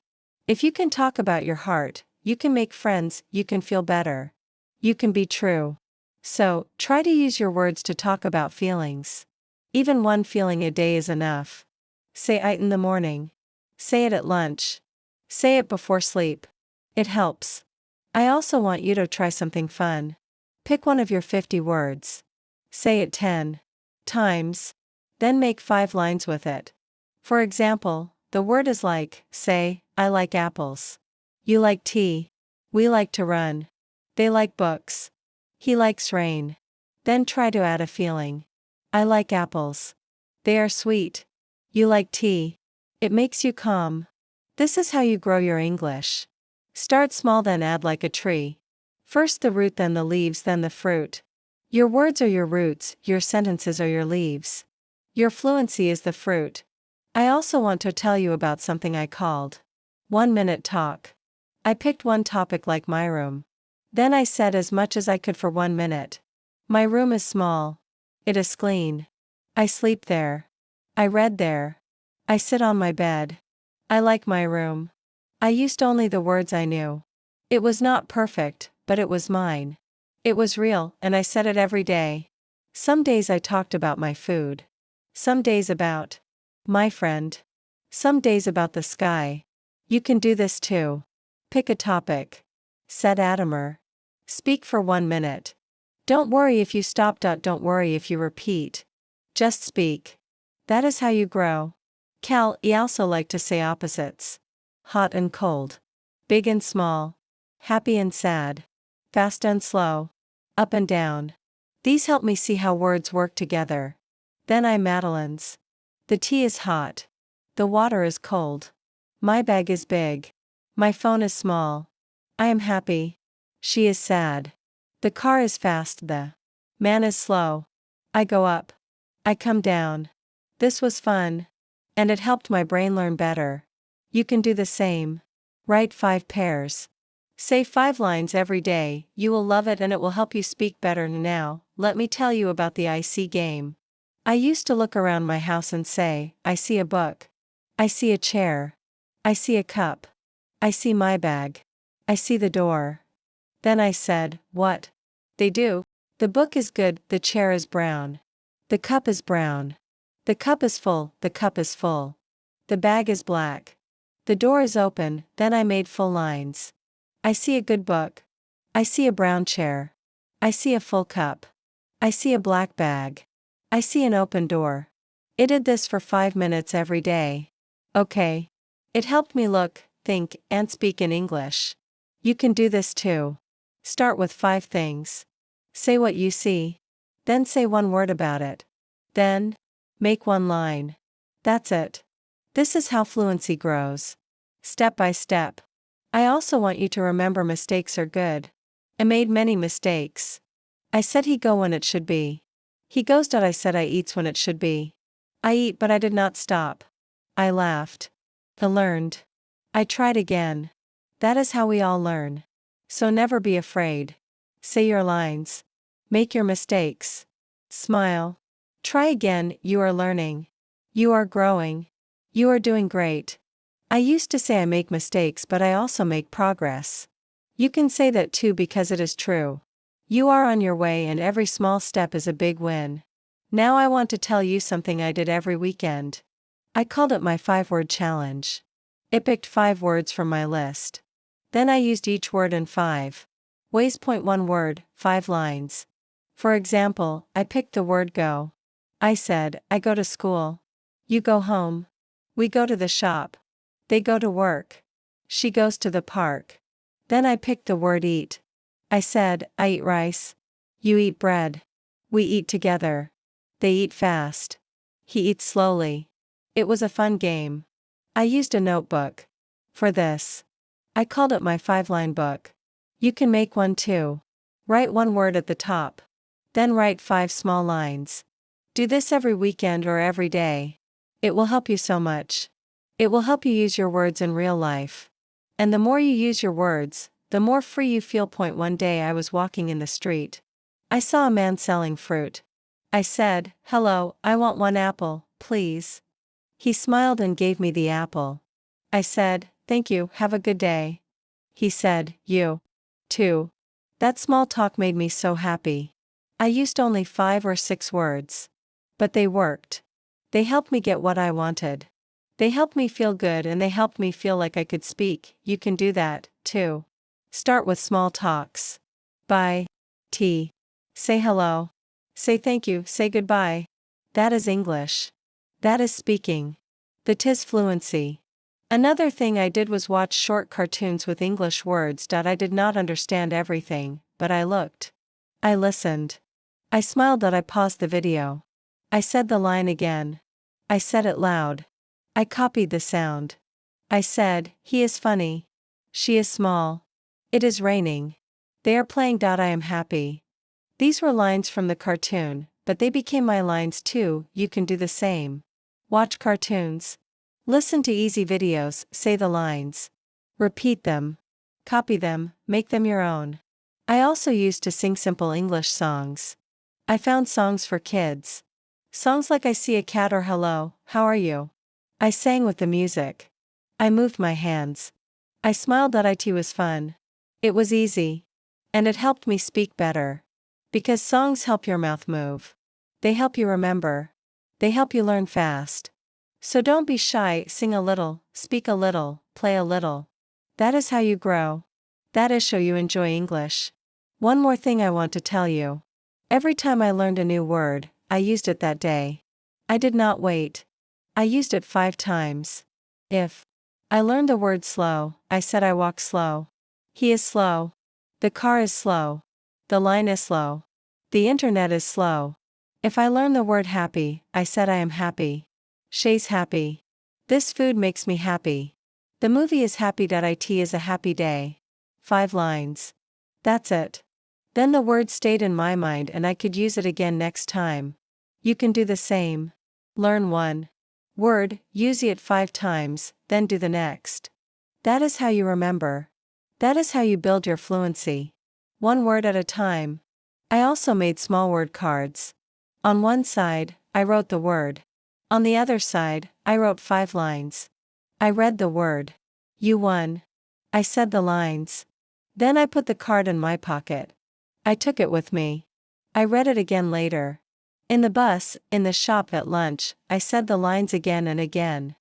If you can talk about your heart, you can make friends, you can feel better. You can be true. So, try to use your words to talk about feelings. Even one feeling a day is enough. Say it in the morning. Say it at lunch. Say it before sleep. It helps. I also want you to try something fun. Pick one of your 50 words. Say it 10 times. Then make 5 lines with it. For example, the word is like, say, I like apples. You like tea. We like to run. They like books. He likes rain. Then try to add a feeling. I like apples. They are sweet. You like tea. It makes you calm. This is how you grow your English. Start small, then add like a tree. First the root, then the leaves, then the fruit. Your words are your roots, your sentences are your leaves. Your fluency is the fruit. I also want to tell you about something I called 1-minute talk. I picked one topic like my room. Then I said as much as I could for 1 minute. My room is small. It is clean. I sleep there. I read there. I sit on my bed. I like my room. I used only the words I knew. It was not perfect, but it was mine. It was real, and I said it every day. Some days I talked about my food. Some days about my friend. Some days about the sky. You can do this too. Pick a topic. Said Adamer. Speak for 1 minute. Don't worry if you stop. Don't worry if you repeat. Just speak. That is how you grow. Cal, I also like to say opposites. Hot and cold. Big and small. Happy and sad. Fast and slow. Up and down. These help me see how words work together. Then I Madeline's. The tea is hot. The water is cold. My bag is big. My phone is small. I am happy. She is sad. The car is fast. The man is slow. I go up. I come down. This was fun. And it helped my brain learn better. You can do the same. Write 5 pairs. Say 5 lines every day. You will love it and it will help you speak better. Now, let me tell you about the I see game. I used to look around my house and say, I see a book. I see a chair. I see a cup. I see my bag. I see the door. Then I said, what? They do. The book is good, the chair is brown. The cup is brown. The cup is full, the cup is full. The bag is black. The door is open. Then I made full lines. I see a good book. I see a brown chair. I see a full cup. I see a black bag. I see an open door. I did this for 5 minutes every day. Okay. It helped me look, think, and speak in English. You can do this too. Start with 5 things. Say what you see. Then say 1 word about it. Then, make 1 line. That's it. This is how fluency grows. Step by step. I also want you to remember mistakes are good. I made many mistakes. I said he go when it should be. He goes. I said I eats when it should be. I eat, but I did not stop. I laughed. I learned. I tried again. That is how we all learn. So never be afraid. Say your lines. Make your mistakes. Smile. Try again. You are learning. You are growing. You are doing great. I used to say I make mistakes, but I also make progress. You can say that too because it is true. You are on your way and every small step is a big win. Now I want to tell you something I did every weekend. I called it my 5-word challenge. I picked 5 words from my list. Then I used each word in 5 ways. 1 word, 5 lines. For example, I picked the word go. I said, I go to school. You go home. We go to the shop. They go to work. She goes to the park. Then I picked the word eat. I said, I eat rice. You eat bread. We eat together. They eat fast. He eats slowly. It was a fun game. I used a notebook. For this. I called it my 5-line book. You can make one too. Write 1 word at the top. Then write 5 small lines. Do this every weekend or every day. It will help you so much. It will help you use your words in real life. And the more you use your words, the more free you feel. 1 day I was walking in the street. I saw a man selling fruit. I said, hello, I want 1 apple, please. He smiled and gave me the apple. I said, thank you, have a good day. He said, you, too. That small talk made me so happy. I used only 5 or 6 words. But they worked. They helped me get what I wanted. They helped me feel good and they helped me feel like I could speak. You can do that, too. Start with small talks. Bye. Tea. Say hello. Say thank you, say goodbye. That is English. That is speaking. That is fluency. Another thing I did was watch short cartoons with English words. I did not understand everything, but I looked. I listened. I smiled. I paused the video. I said the line again. I said it loud. I copied the sound. I said, he is funny. She is small. It is raining. They are playing. I am happy. These were lines from the cartoon, but they became my lines too. You can do the same. Watch cartoons. Listen to easy videos, say the lines. Repeat them. Copy them, make them your own. I also used to sing simple English songs. I found songs for kids. Songs like I see a cat or hello, how are you? I sang with the music. I moved my hands. I smiled. It was fun. It was easy. And it helped me speak better. Because songs help your mouth move. They help you remember. They help you learn fast. So don't be shy, sing a little, speak a little, play a little. That is how you grow. That is how you enjoy English. One more thing I want to tell you. Every time I learned a new word, I used it that day. I did not wait. I used it 5 times. If I learned the word slow, I said I walk slow. He is slow. The car is slow. The line is slow. The internet is slow. If I learned the word happy, I said I am happy. She's happy. This food makes me happy. The movie is happy. It is a happy day. 5 lines. That's it. Then the word stayed in my mind and I could use it again next time. You can do the same. Learn one word, use it 5 times, then do the next. That is how you remember. That is how you build your fluency. One word at a time. I also made small word cards. On one side, I wrote the word. On the other side, I wrote 5 lines. I read the word. You won. I said the lines. Then I put the card in my pocket. I took it with me. I read it again later. In the bus, in the shop, at lunch, I said the lines again and again.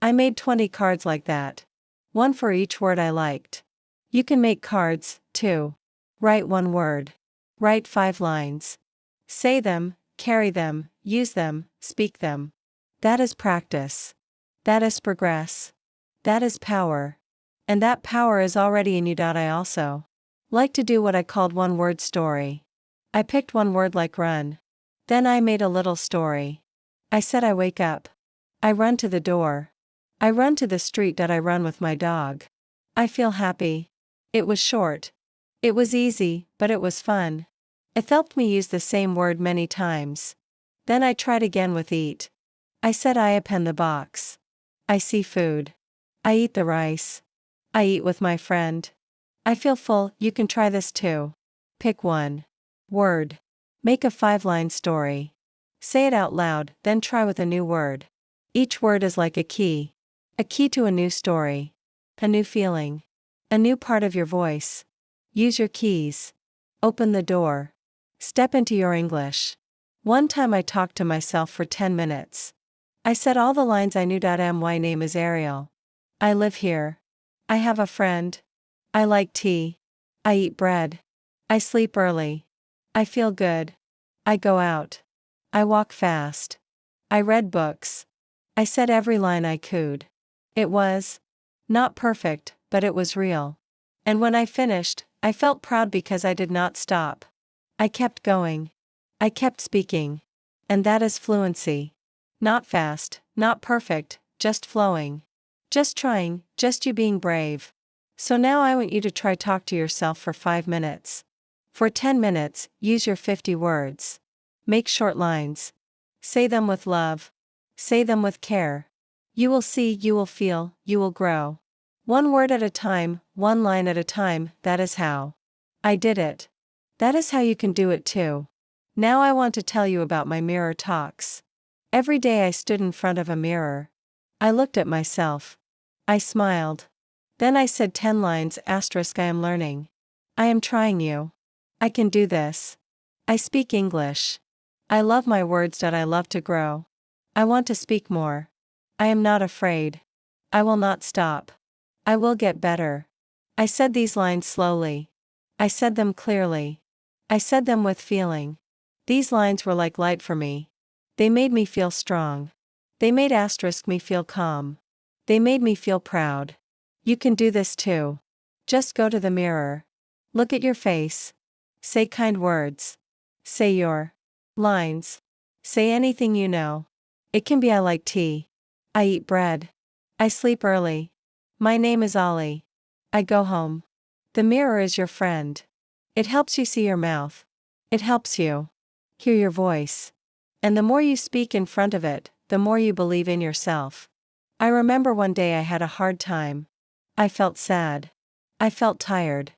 I made 20 cards like that. One for each word I liked. You can make cards, too. Write one word. Write 5 lines. Say them, carry them, use them, speak them. That is practice. That is progress. That is power. And that power is already in you. I also like to do what I called one word story. I picked one word like run. Then I made a little story. I said I wake up. I run to the door. I run to the street. I run with my dog. I feel happy. It was short. It was easy, but it was fun. It helped me use the same word many times. Then I tried again with eat. I said I append the box. I see food. I eat the rice. I eat with my friend. I feel full. You can try this too. Pick one word. Make a 5-line story. Say it out loud, then try with a new word. Each word is like a key. A key to a new story. A new feeling. A new part of your voice. Use your keys. Open the door. Step into your English. One time I talked to myself for 10 minutes. I said all the lines I knew. My name is Ariel. I live here. I have a friend. I like tea. I eat bread. I sleep early. I feel good. I go out. I walk fast. I read books. I said every line I could. It was not perfect, but it was real. And when I finished, I felt proud because I did not stop. I kept going. I kept speaking. And that is fluency. Not fast, not perfect, just flowing. Just trying, just you being brave. So now I want you to try talk to yourself for 5 minutes. For 10 minutes, use your 50 words. Make short lines. Say them with love. Say them with care. You will see, you will feel, you will grow. One word at a time, one line at a time, that is how I did it. That is how you can do it too. Now I want to tell you about my mirror talks. Every day I stood in front of a mirror. I looked at myself. I smiled. Then I said 10 lines asterisk I am learning. I am trying you. I can do this. I speak English. I love my words. I love to grow. I want to speak more. I am not afraid. I will not stop. I will get better. I said these lines slowly. I said them clearly. I said them with feeling. These lines were like light for me. They made me feel strong. They made asterisk me feel calm. They made me feel proud. You can do this too. Just go to the mirror. Look at your face. Say kind words. Say your lines. Say anything you know. It can be I like tea. I eat bread. I sleep early. My name is Ollie. I go home. The mirror is your friend. It helps you see your mouth. It helps you hear your voice. And the more you speak in front of it, the more you believe in yourself. I remember one day I had a hard time. I felt sad. I felt tired.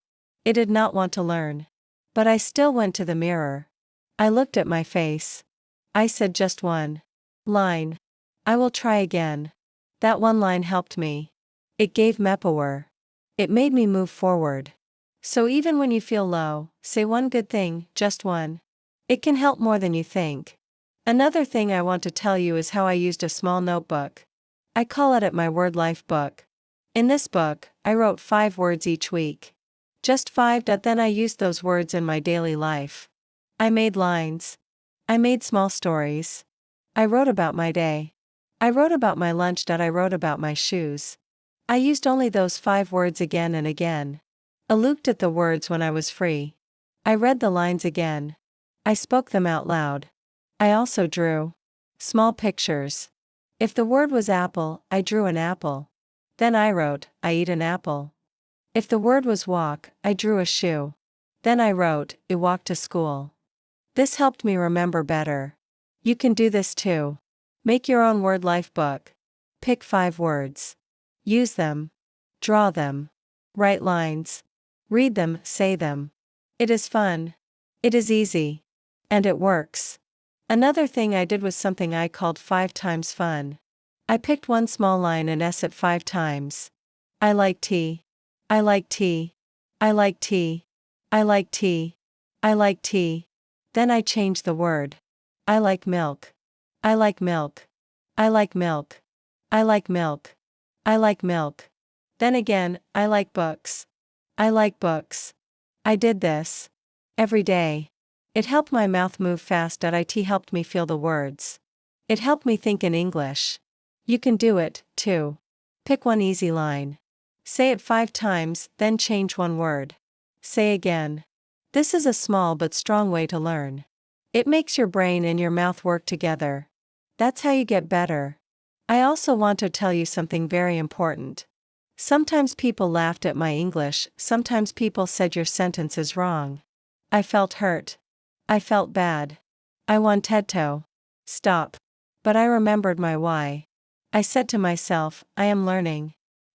I did not want to learn. But I still went to the mirror. I looked at my face. I said just one line. I will try again. That one line helped me. It gave me power. It made me move forward. So even when you feel low, say one good thing, just one. It can help more than you think. Another thing I want to tell you is how I used a small notebook. I call it my word life book. In this book, I wrote 5 words each week. Just 5. Then I used those words in my daily life. I made lines. I made small stories. I wrote about my day. I wrote about my lunch. I wrote about my shoes. I used only those 5 words again and again. I looked at the words when I was free. I read the lines again. I spoke them out loud. I also drew small pictures. If the word was apple, I drew an apple. Then I wrote, I eat an apple. If the word was walk, I drew a shoe. Then I wrote, I walk to school. This helped me remember better. You can do this too. Make your own word life book. Pick 5 words. Use them. Draw them. Write lines. Read them, say them. It is fun. It is easy. And it works. Another thing I did was something I called 5 times fun. I picked one small line and said it 5 times. I like tea. I like tea. I like tea. I like tea. I like tea. Then I changed the word. I like milk. I like milk. I like milk. I like milk. I like milk. Then again, I like books. I like books. I did this every day. It helped my mouth move fast. It helped me feel the words. It helped me think in English. You can do it, too. Pick one easy line. Say it 5 times, then change one word. Say again. This is a small but strong way to learn. It makes your brain and your mouth work together. That's how you get better. I also want to tell you something very important. Sometimes people laughed at my English, sometimes people said your sentence is wrong. I felt hurt. I felt bad. I wanted to stop. But I remembered my why. I said to myself, I am learning.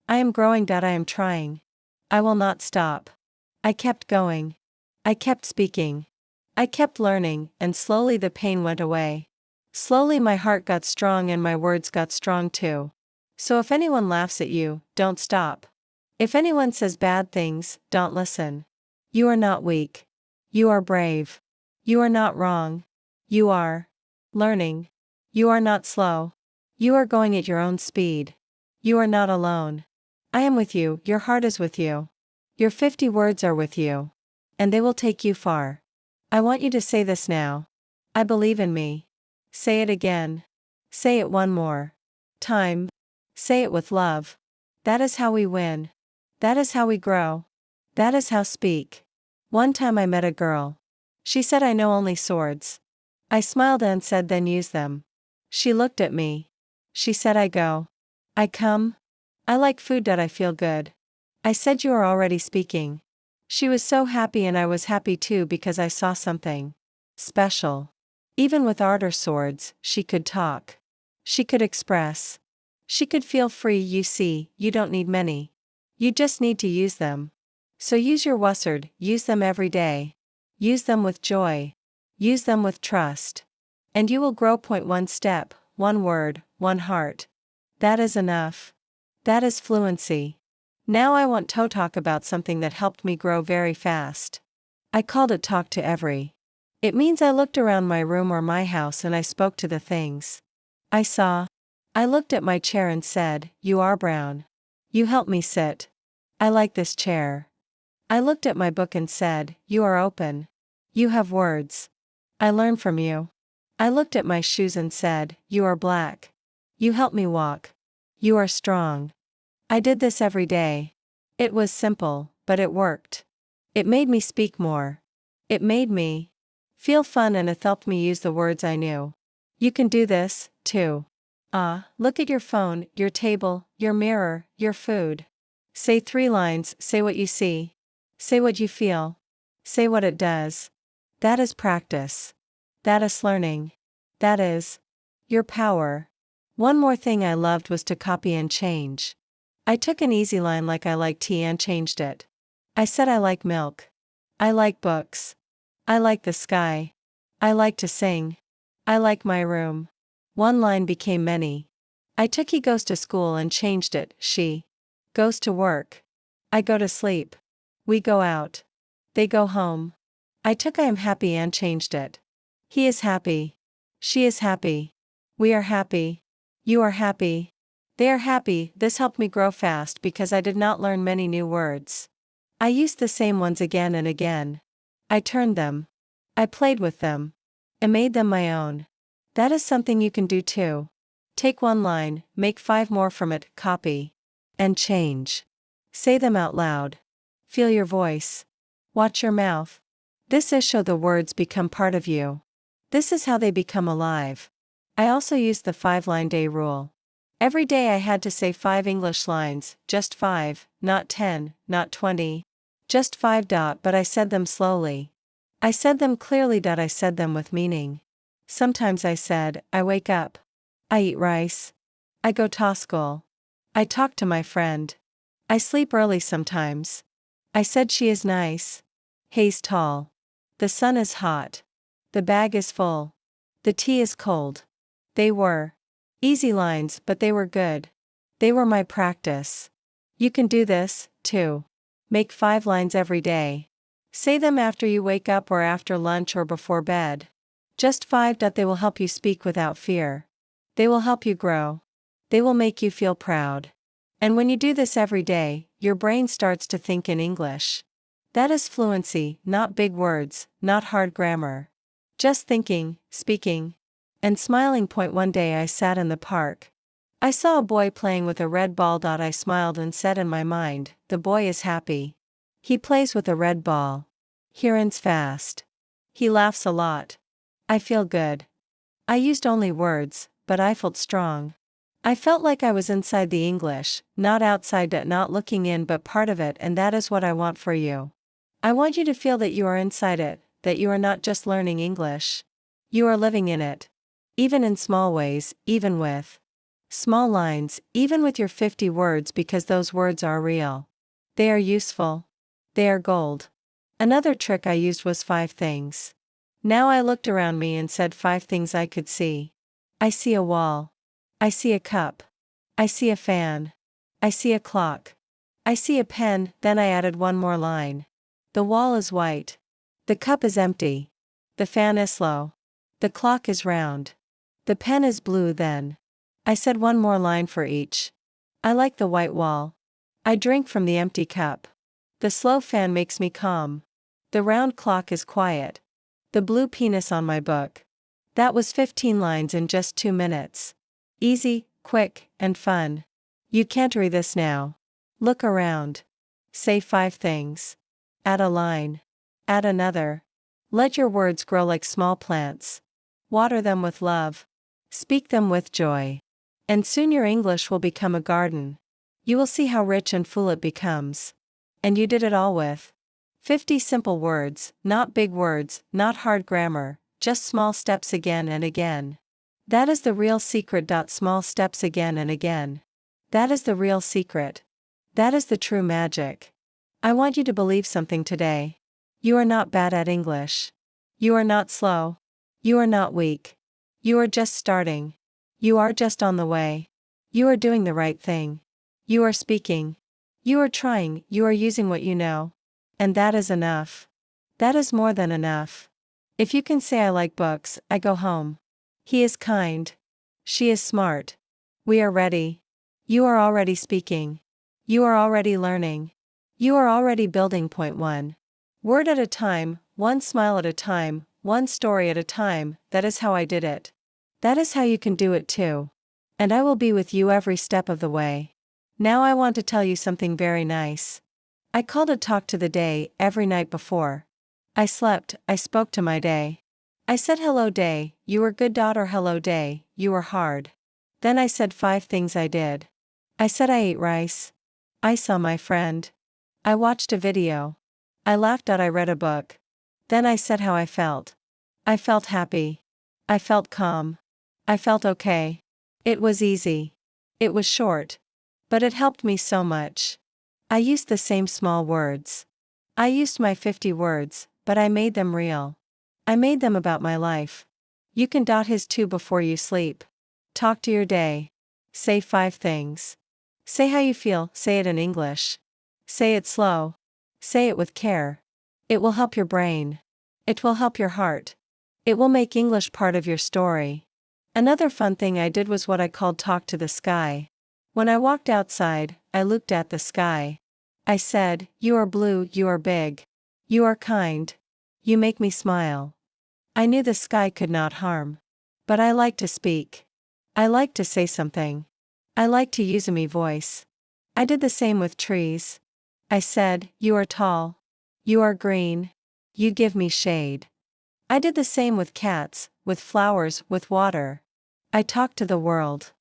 I am growing. I am trying. I will not stop. I kept going. I kept speaking. I kept learning, and slowly the pain went away. Slowly my heart got strong and my words got strong too. So if anyone laughs at you, don't stop. If anyone says bad things, don't listen. You are not weak. You are brave. You are not wrong. You are learning. You are not slow. You are going at your own speed. You are not alone. I am with you. Your heart is with you. Your 50 words are with you. And they will take you far. I want you to say this now. I believe in me. Say it again. Say it one more time. Say it with love. That is how we win. That is how we grow. That is how speak. One time I met a girl. She said I know only swords. I smiled and said then use them. She looked at me. She said I go. I come. I like food. I feel good. I said you are already speaking. She was so happy and I was happy too because I saw something special. Even with art or swords, she could talk. She could express. She could feel free. You see, you don't need many. You just need to use them. So use your wizard, use them every day. Use them with joy. Use them with trust. And you will grow. One step, one word, one heart. That is enough. That is fluency. Now I want to talk about something that helped me grow very fast. I called it talk to every. It means I looked around my room or my house and I spoke to the things I saw. I looked at my chair and said, "You are brown. You help me sit. I like this chair." I looked at my book and said, "You are open. You have words. I learn from you." I looked at my shoes and said, "You are black. You help me walk. You are strong." I did this every day. It was simple, but it worked. It made me speak more. It made me feel fun and it helped me use the words I knew. You can do this, too. Look at your phone, your table, your mirror, your food. Say 3 lines, say what you see. Say what you feel. Say what it does. That is practice. That is learning. That is your power. One more thing I loved was to copy and change. I took an easy line like I like tea and changed it. I said I like milk. I like books. I like the sky. I like to sing. I like my room. One line became many. I took he goes to school and changed it, she goes to work. I go to sleep. We go out. They go home. I took I am happy and changed it. He is happy. She is happy. We are happy. You are happy. They are happy. This helped me grow fast because I did not learn many new words. I used the same ones again and again. I turned them. I played with them. I made them my own. That is something you can do too. Take one line, make 5 more from it, copy. And change. Say them out loud. Feel your voice. Watch your mouth. This is how the words become part of you. This is how they become alive. I also used the 5-line day rule. Every day I had to say 5 English lines, just 5, not 10, not 20. Just 5. But I said them slowly. I said them clearly. I said them with meaning. Sometimes I said, I wake up. I eat rice. I go to school. I talk to my friend. I sleep early sometimes. I said she is nice. He's tall. The sun is hot. The bag is full. The tea is cold. They were easy lines, but they were good. They were my practice. You can do this, too. Make 5 lines every day. Say them after you wake up or after lunch or before bed. Just 5. They will help you speak without fear. They will help you grow. They will make you feel proud. And when you do this every day, your brain starts to think in English. That is fluency, not big words, not hard grammar. Just thinking, speaking, and smiling. One day I sat in the park. I saw a boy playing with a red ball. I smiled and said in my mind, the boy is happy. He plays with a red ball. He runs fast. He laughs a lot. I feel good. I used only words, but I felt strong. I felt like I was inside the English, not outside it, not looking in but part of it, and that is what I want for you. I want you to feel that you are inside it, that you are not just learning English. You are living in it. Even in small ways, even with small lines, even with your 50 words, because those words are real. They are useful. They are gold. Another trick I used was 5 things. Now I looked around me and said 5 things I could see. I see a wall. I see a cup. I see a fan. I see a clock. I see a pen. Then I added one more line. The wall is white. The cup is empty. The fan is slow. The clock is round. The pen is blue. Then I said one more line for each. I like the white wall. I drink from the empty cup. The slow fan makes me calm. The round clock is quiet. The blue penis on my book. That was 15 lines in just 2 minutes. Easy, quick, and fun. You can't read this now. Look around. Say 5 things. Add a line. Add another. Let your words grow like small plants. Water them with love. Speak them with joy. And soon your English will become a garden. You will see how rich and full it becomes. And you did it all with 50 simple words, not big words, not hard grammar, just small steps again and again. That is the real secret. Small steps again and again. That is the real secret. That is the true magic. I want you to believe something today. You are not bad at English. You are not slow. You are not weak. You are just starting. You are just on the way. You are doing the right thing. You are speaking. You are trying, you are using what you know. And that is enough. That is more than enough. If you can say I like books, I go home. He is kind. She is smart. We are ready. You are already speaking. You are already learning. You are already building. Point 1. Word at a time, one smile at a time, one story at a time, that is how I did it. That is how you can do it too. And I will be with you every step of the way. Now I want to tell you something very nice. I called a talk to the day every night before I slept. I spoke to my day. I said hello day, you were good daughter, hello day, you were hard. Then I said 5 things I did. I said I ate rice. I saw my friend. I watched a video. I laughed out, I read a book. Then I said how I felt. I felt happy. I felt calm. I felt okay. It was easy. It was short. But it helped me so much. I used the same small words. I used my 50 words, but I made them real. I made them about my life. You can dot his too before you sleep. Talk to your day. Say 5 things. Say how you feel, say it in English. Say it slow. Say it with care. It will help your brain. It will help your heart. It will make English part of your story. Another fun thing I did was what I called talk to the sky. When I walked outside, I looked at the sky. I said, you are blue, you are big. You are kind. You make me smile. I knew the sky could not harm. But I like to speak. I like to say something. I like to use a me voice. I did the same with trees. I said, you are tall. You are green. You give me shade. I did the same with cats, with flowers, with water. I talked to the world.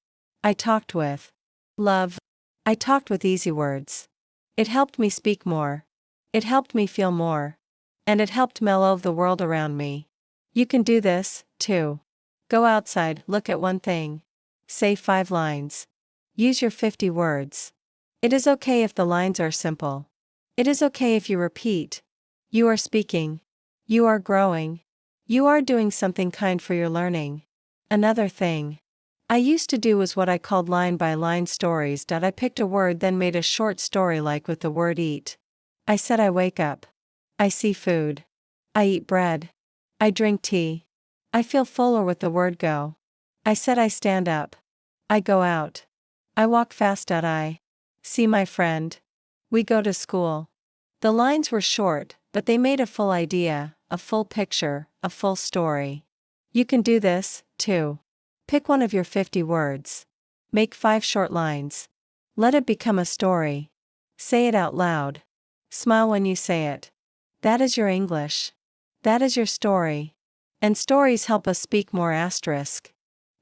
I talked with love. I talked with easy words. It helped me speak more. It helped me feel more. And it helped mellow the world around me. You can do this, too. Go outside, look at one thing. Say 5 lines. Use your 50 words. It is okay if the lines are simple. It is okay if you repeat. You are speaking. You are growing. You are doing something kind for your learning. Another thing I used to do was what I called line-by-line stories. I picked a word, then made a short story like with the word eat. I said I wake up. I see food. I eat bread. I drink tea. I feel fuller with the word go. I said I stand up. I go out. I walk fast. I see my friend. We go to school. The lines were short, but they made a full idea, a full picture, a full story. You can do this, too. Pick one of your 50 words. Make 5 short lines. Let it become a story. Say it out loud. Smile when you say it. That is your English. That is your story. And stories help us speak more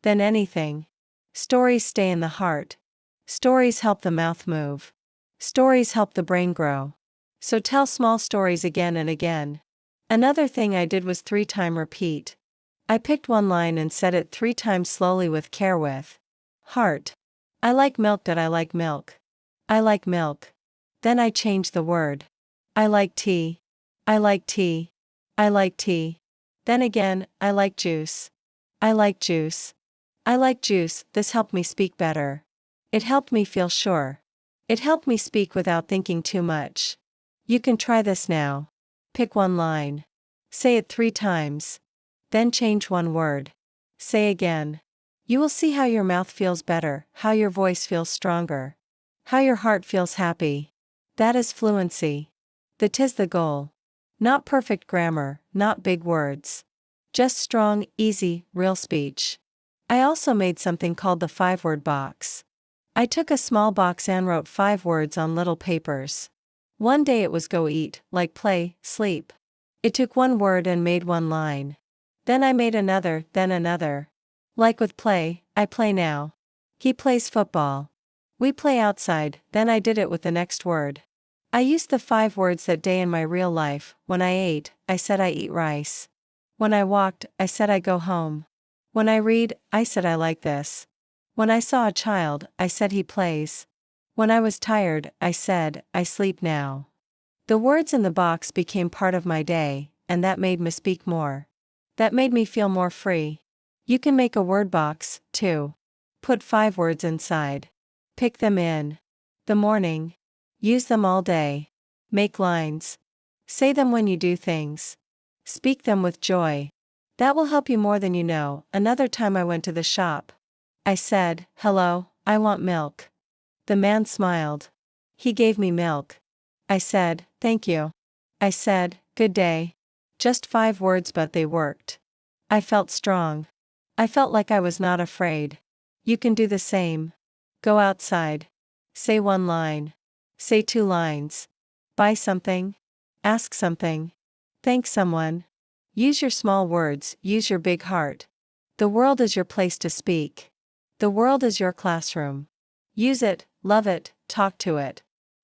than anything. Stories stay in the heart. Stories help the mouth move. Stories help the brain grow. So tell small stories again and again. Another thing I did was 3-time repeat. I picked one line and said it 3 times slowly with care, with heart. I like milk. I like milk. I like milk. Then I changed the word. I like tea. I like tea. I like tea. Then again, I like juice. I like juice. I like juice. This helped me speak better. It helped me feel sure. It helped me speak without thinking too much. You can try this now. Pick one line. Say it 3 times. Then change one word. Say again. You will see how your mouth feels better, how your voice feels stronger, how your heart feels happy. That is fluency. That is the goal. Not perfect grammar, not big words. Just strong, easy, real speech. I also made something called the 5-word box. I took a small box and wrote 5 words on little papers. One day it was go eat, like play, sleep. It took one word and made one line. Then I made another, then another. Like with play, I play now. He plays football. We play outside, then I did it with the next word. I used the 5 words that day in my real life. When I ate, I said I eat rice. When I walked, I said I go home. When I read, I said I like this. When I saw a child, I said he plays. When I was tired, I said, I sleep now. The words in the box became part of my day, and that made me speak more. That made me feel more free. You can make a word box, too. Put 5 words inside. Pick them in the morning. Use them all day. Make lines. Say them when you do things. Speak them with joy. That will help you more than you know. Another time I went to the shop. I said, "Hello, I want milk." The man smiled. He gave me milk. I said, "Thank you." I said, "Good day." Just 5 words, but they worked. I felt strong. I felt like I was not afraid. You can do the same. Go outside. Say 1 line. Say 2 lines. Buy something. Ask something. Thank someone. Use your small words, use your big heart. The world is your place to speak. The world is your classroom. Use it, love it, talk to it.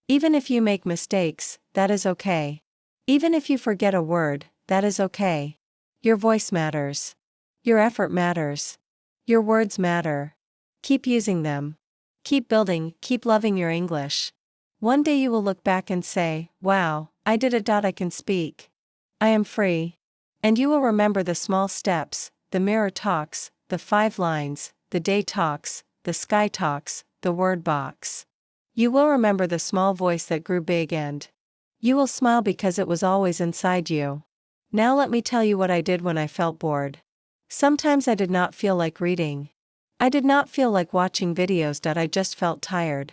Even if you make mistakes, that is okay. Even if you forget a word, that is okay. Your voice matters. Your effort matters. Your words matter. Keep using them. Keep building, keep loving your English. One day you will look back and say, "Wow, I did it. I can speak. I am free." And you will remember the small steps, the mirror talks, the 5 lines, the day talks, the sky talks, the word box. You will remember the small voice that grew big, and you will smile because it was always inside you. Now let me tell you what I did when I felt bored. Sometimes I did not feel like reading. I did not feel like watching videos. I just felt tired.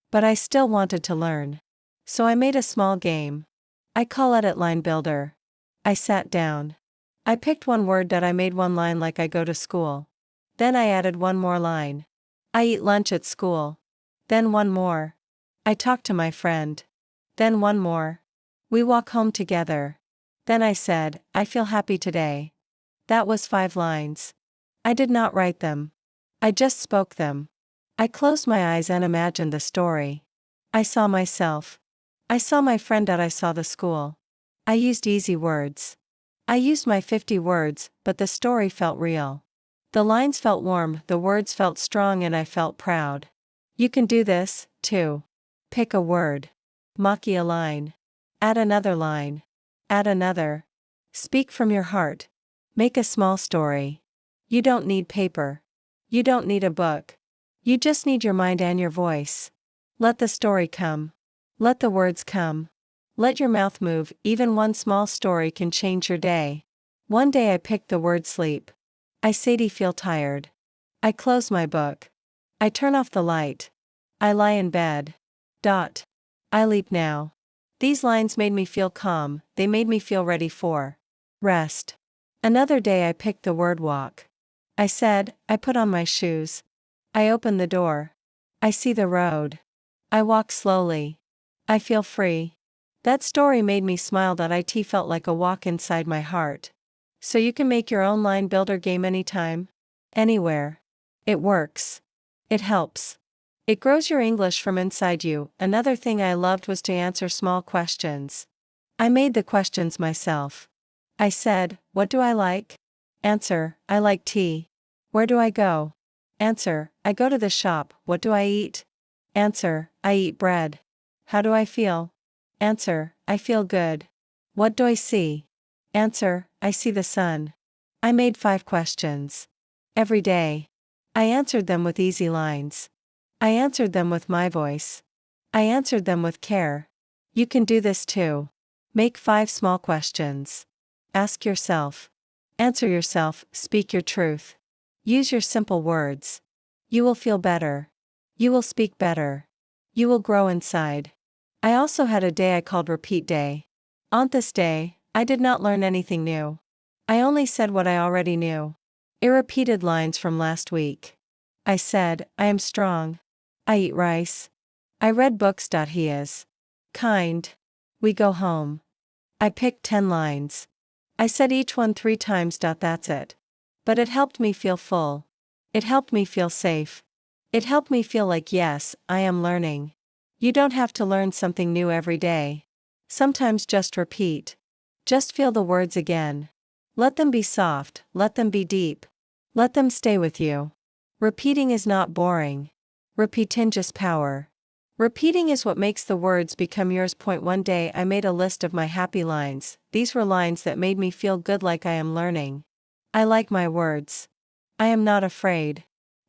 But I still wanted to learn. So I made a small game. I call it Line Builder. I sat down. I picked 1 word. I made 1 line like I go to school. Then I added 1 more line. I eat lunch at school. Then 1 more. I talk to my friend. Then 1 more. We walk home together. Then I said, "I feel happy today." That was 5 lines. I did not write them. I just spoke them. I closed my eyes and imagined the story. I saw myself. I saw my friend. I saw the school. I used easy words. I used my 50 words, but the story felt real. The lines felt warm, the words felt strong, and I felt proud. You can do this, too. Pick a word. Maki a line. Add another line. Add another. Speak from your heart. Make a small story. You don't need paper. You don't need a book. You just need your mind and your voice. Let the story come. Let the words come. Let your mouth move. Even 1 small story can change your day. One day I picked the word sleep. I Sadie feel tired. I close my book. I turn off the light. I lie in bed. I leap now. These lines made me feel calm, they made me feel ready for rest. Another day I picked the word walk. I said, I put on my shoes. I open the door. I see the road. I walk slowly. I feel free. That story made me smile. It felt like a walk inside my heart. So you can make your own line builder game anytime, anywhere. It works. It helps. It grows your English from inside you. Another thing I loved was to answer small questions. I made the questions myself. I said, "What do I like?" Answer, "I like tea." "Where do I go?" Answer, "I go to the shop." "What do I eat?" Answer, "I eat bread." "How do I feel?" Answer, "I feel good." "What do I see?" Answer, "I see the sun." I made 5 questions. Every day. I answered them with easy lines. I answered them with my voice. I answered them with care. You can do this too. Make 5 small questions. Ask yourself. Answer yourself, speak your truth. Use your simple words. You will feel better. You will speak better. You will grow inside. I also had a day I called Repeat Day. On this day, I did not learn anything new. I only said what I already knew. I repeated lines from last week. I said, "I am strong. I eat rice. I read books. He is kind. We go home." I picked 10 lines. I said each one 3 times. That's it. But it helped me feel full. It helped me feel safe. It helped me feel like, yes, I am learning. You don't have to learn something new every day. Sometimes just repeat. Just feel the words again. Let them be soft, let them be deep. Let them stay with you. Repeating is not boring. Repeating is power. Repeating is what makes the words become yours. One day I made a list of my happy lines. These were lines that made me feel good, like I am learning. I like my words. I am not afraid.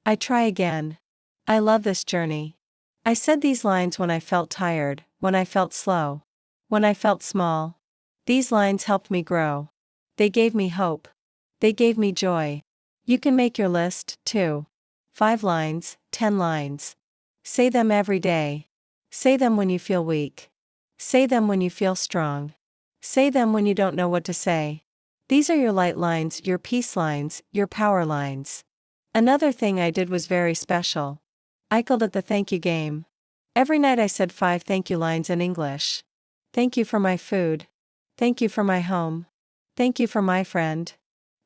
I try again. I love this journey. I said these lines when I felt tired, when I felt slow. When I felt small. These lines helped me grow. They gave me hope. They gave me joy. You can make your list, too. 5 lines, 10 lines. Say them every day. Say them when you feel weak. Say them when you feel strong. Say them when you don't know what to say. These are your light lines, your peace lines, your power lines. Another thing I did was very special. I called it the thank you game. Every night I said 5 thank you lines in English. Thank you for my food. Thank you for my home. Thank you for my friend.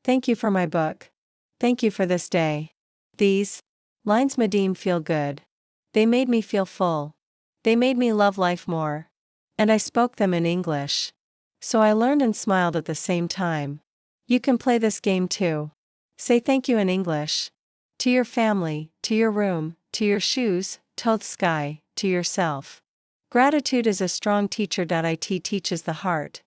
Thank you for my book. Thank you for this day. These lines made me feel good. They made me feel full. They made me love life more. And I spoke them in English. So I learned and smiled at the same time. You can play this game too. Say thank you in English. To your family, to your room, to your shoes, to the sky, to yourself. Gratitude is a strong teacher. It teaches the heart.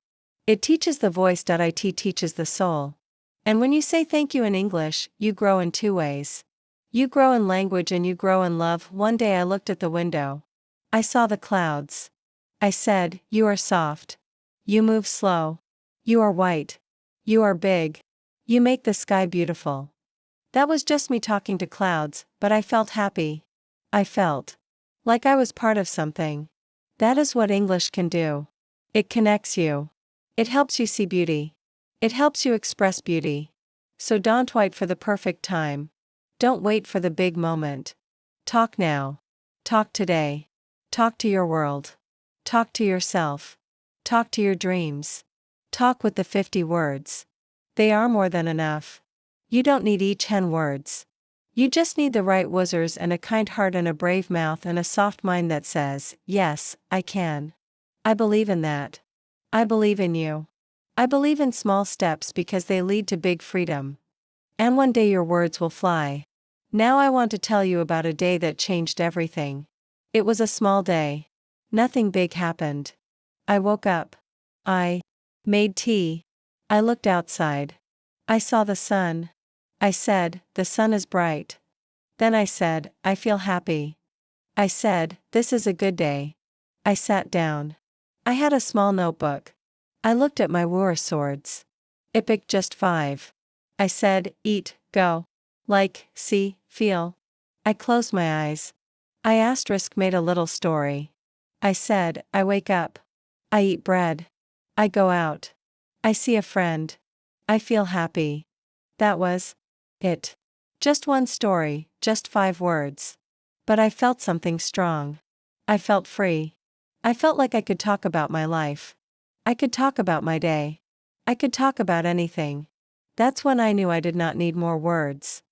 It teaches the voice. It teaches the soul. And when you say thank you in English, you grow in 2 ways. You grow in language and you grow in love. One day I looked at the window. I saw the clouds. I said, you are soft. You move slow. You are white. You are big. You make the sky beautiful. That was just me talking to clouds, but I felt happy. I felt like I was part of something. That is what English can do. It connects you. It helps you see beauty. It helps you express beauty. So don't wait for the perfect time. Don't wait for the big moment. Talk now. Talk today. Talk to your world. Talk to yourself. Talk to your dreams. Talk with the 50 words. They are more than enough. You don't need each 10 words. You just need the right wuzzers and a kind heart and a brave mouth and a soft mind that says, yes, I can. I believe in that. I believe in you. I believe in small steps because they lead to big freedom. And one day your words will fly. Now I want to tell you about a day that changed everything. It was a small day. Nothing big happened. I woke up. I made tea. I looked outside. I saw the sun. I said, the sun is bright. Then I said, I feel happy. I said, this is a good day. I sat down. I had a small notebook. I looked at my war swords. It picked just 5. I said, eat, go. Like, see, feel. I closed my eyes. I made a little story. I said, I wake up. I eat bread. I go out. I see a friend. I feel happy. That was it. Just one story, just 5 words. But I felt something strong. I felt free. I felt like I could talk about my life. I could talk about my day. I could talk about anything. That's when I knew I did not need more words.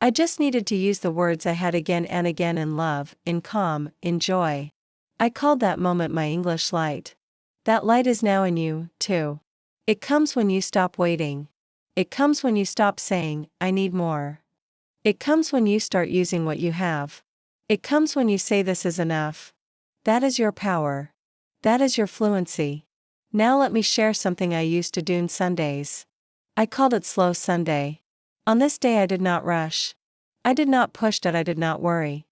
I just needed to use the words I had again and again in love, in calm, in joy. I called that moment my English light. That light is now in you, too. It comes when you stop waiting. It comes when you stop saying, I need more. It comes when you start using what you have. It comes when you say this is enough. That is your power. That is your fluency. Now let me share something I used to do on Sundays. I called it Slow Sunday. On this day I did not rush. I did not push. I did not worry.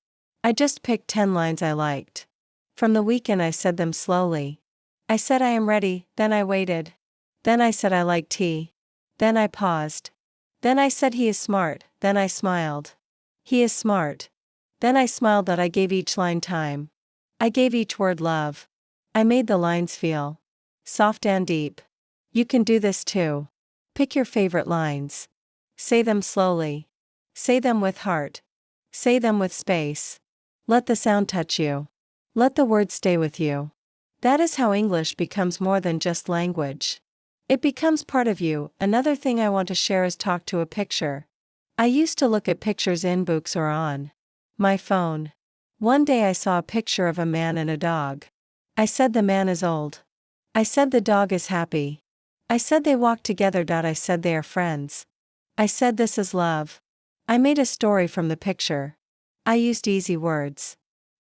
I just picked 10 lines I liked. From the weekend I said them slowly. I said I am ready, then I waited. Then I said I like tea. Then I paused. Then I said he is smart, then I smiled. He is smart. Then I smiled that I gave each line time. I gave each word love. I made the lines feel soft and deep. You can do this too. Pick your favorite lines. Say them slowly. Say them with heart. Say them with space. Let the sound touch you. Let the words stay with you. That is how English becomes more than just language. It becomes part of you. Another thing I want to share is talk to a picture. I used to look at pictures in books or on my phone. One day I saw a picture of a man and a dog. I said the man is old. I said the dog is happy. I said they walk together. I said they are friends. I said this is love. I made a story from the picture. I used easy words.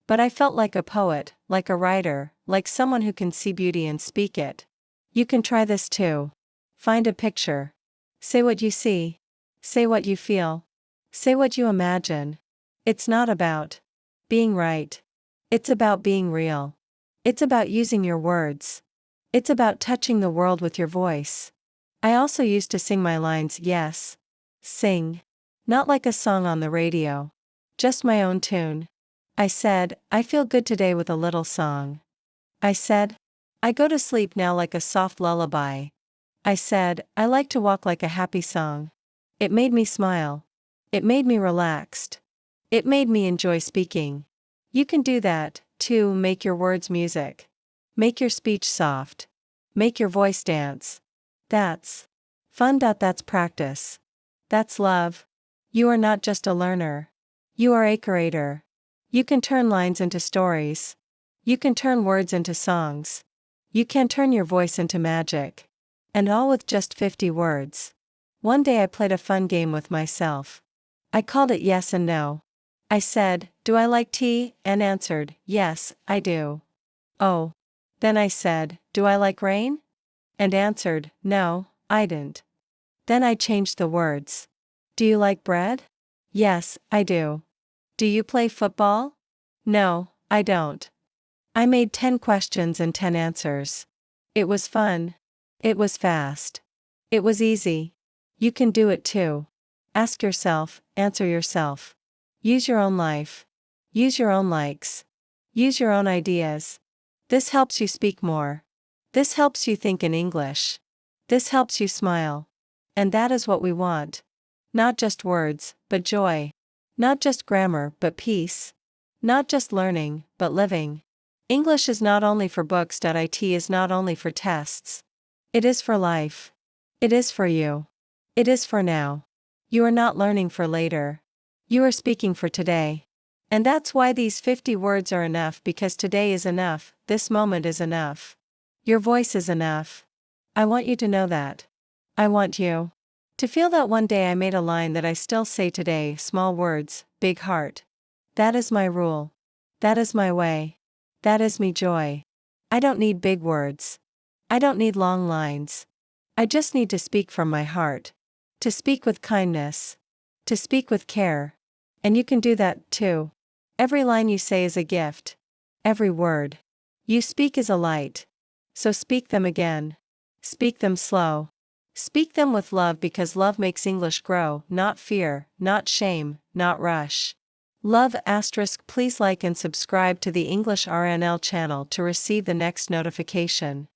But I felt like a poet, like a writer, like someone who can see beauty and speak it. You can try this too. Find a picture. Say what you see. Say what you feel. Say what you imagine. It's not about being right. It's about being real. It's about using your words. It's about touching the world with your voice. I also used to sing my lines, yes. Sing. Not like a song on the radio. Just my own tune. I said, I feel good today with a little song. I said, I go to sleep now like a soft lullaby. I said, I like to walk like a happy song. It made me smile. It made me relaxed. It made me enjoy speaking. You can do that, too. Make your words music. Make your speech soft. Make your voice dance. That's fun. That's practice. That's love. You are not just a learner. You are a creator. You can turn lines into stories. You can turn words into songs. You can turn your voice into magic. And all with just 50 words. One day I played a fun game with myself. I called it yes and no. I said, do I like tea? And answered, yes, I do. Oh. Then I said, do I like rain? And answered, no, I didn't. Then I changed the words. Do you like bread? Yes, I do. Do you play football? No, I don't. I made 10 questions and 10 answers. It was fun. It was fast. It was easy. You can do it too. Ask yourself, answer yourself. Use your own life. Use your own likes. Use your own ideas. This helps you speak more. This helps you think in English. This helps you smile. And that is what we want. Not just words, but joy. Not just grammar, but peace. Not just learning, but living. English is not only for books. It is not only for tests. It is for life. It is for you. It is for now. You are not learning for later. You are speaking for today. And that's why these 50 words are enough, because today is enough, this moment is enough. Your voice is enough. I want you to know that. I want you to feel that one day I made a line that I still say today, small words, big heart. That is my rule. That is my way. That is me joy. I don't need big words. I don't need long lines. I just need to speak from my heart. To speak with kindness. To speak with care. And you can do that, too. Every line you say is a gift. Every word you speak is a light. So speak them again. Speak them slow. Speak them with love, because love makes English grow, not fear, not shame, not rush. Love *. Please like and subscribe to the English RNL channel to receive the next notification.